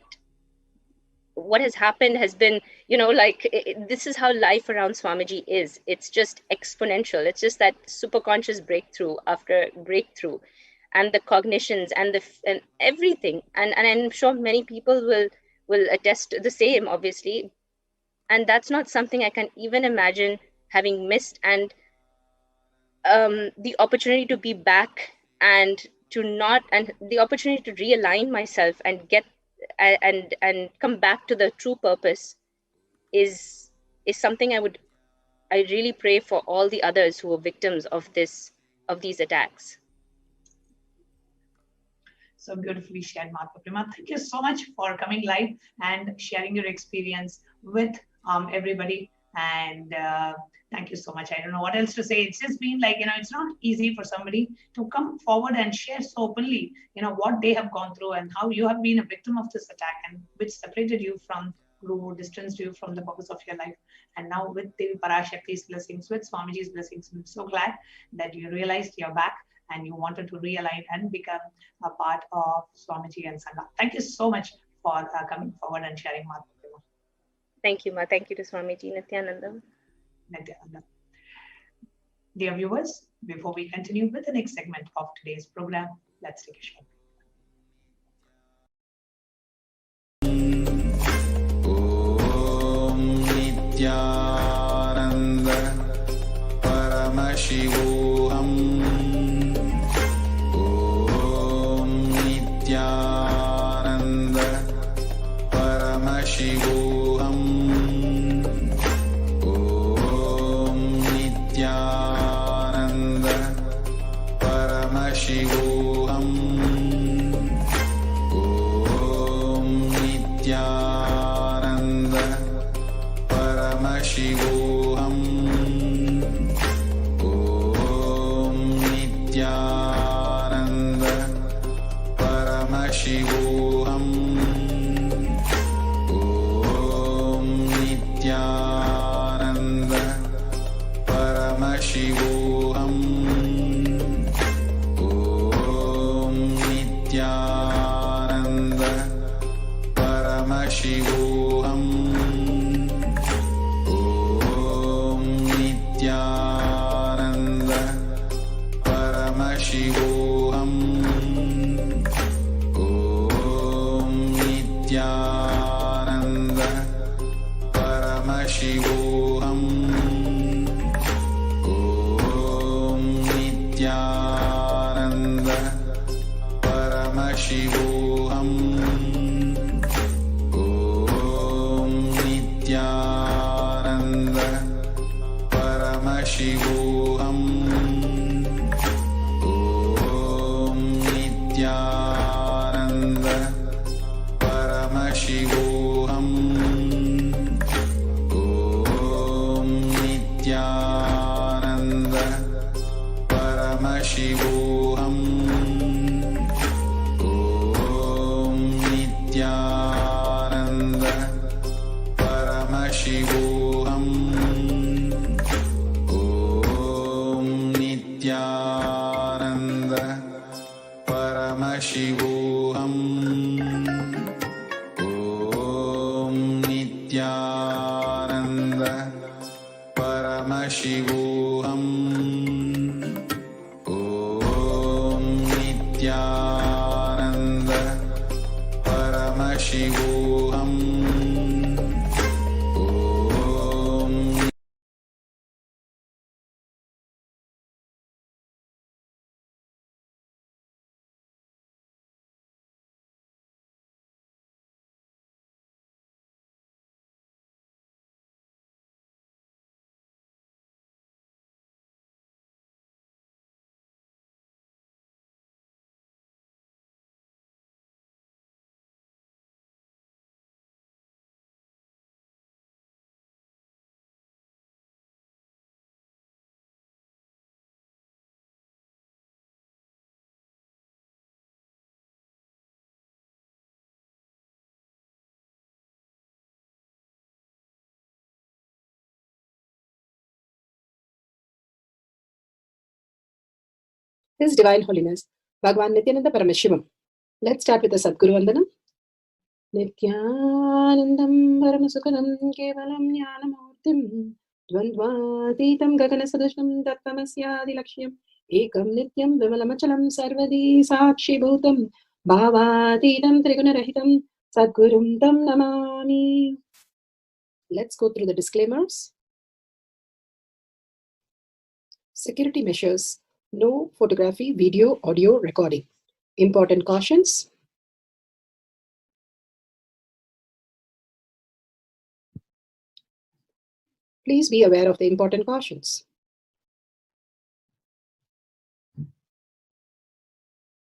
has happened has been, like, this is how life around Swamiji is. It's just exponential. It's just that super conscious breakthrough after breakthrough, and the cognitions and and everything. And I'm sure many people will attest to the same, obviously. And that's not something I can even imagine having missed. And the opportunity to be back, and the opportunity to realign myself and get and come back to the true purpose is something I really pray for all the others who were victims of these attacks. So beautifully shared, Martha Prima. Thank you so much for coming live and sharing your experience with everybody. And thank you so much. I don't know what else to say. It's just been like, it's not easy for somebody to come forward and share so openly, what they have gone through and how you have been a victim of this attack, and which separated you from Guru, distanced you from the purpose of your life. And now with Devi Parashakti's blessings, with Swamiji's blessings, I'm so glad that you realized you're back and you wanted to realign and become a part of Swamiji and Sangha. Thank you so much for coming forward and sharing, Martha. Thank you, Ma. Thank you to Swamiji Nithyananda. Dear viewers, before we continue with the next segment of today's program, let's take a short break. Nithyananda Paramashivoham. Nithyananda Paramashivoham. Nithyananda Paramashivoham. Nithyananda Paramashivoham. Nithyananda Paramashivoham. Nithyananda Paramashivoham. Nithyananda Paramashivoham. Nithyananda Paramashivoham. Nithyananda Paramashivoham. Nithyananda Paramashivoham. Nithyananda Paramashivoham. Nithyananda Paramashivoham. Nithyananda Paramashivoham. Nithyananda Paramashivoham. Nithyananda Paramashivoham. Nithyananda Paramashivoham. Nithyananda Paramashivoham. His Divine Holiness, Bhagavan Nithyananda Paramashivam. Let's start with the Sadguru Vandanam. Nithyanandam Paramasukhanam Kevalam Jnanamurtim Dvandvatitam Gaganasadushnam Tattamasyadi Lakshyam Ekam Nityam Vimalamachalam Sarvadi Sakshi Bhutam Bhavatitam Trigunarahitam Sadgurum Tam Namami. Let's go through the disclaimers. Security measures. No photography, video, audio recording. Important cautions. Please be aware of the important cautions.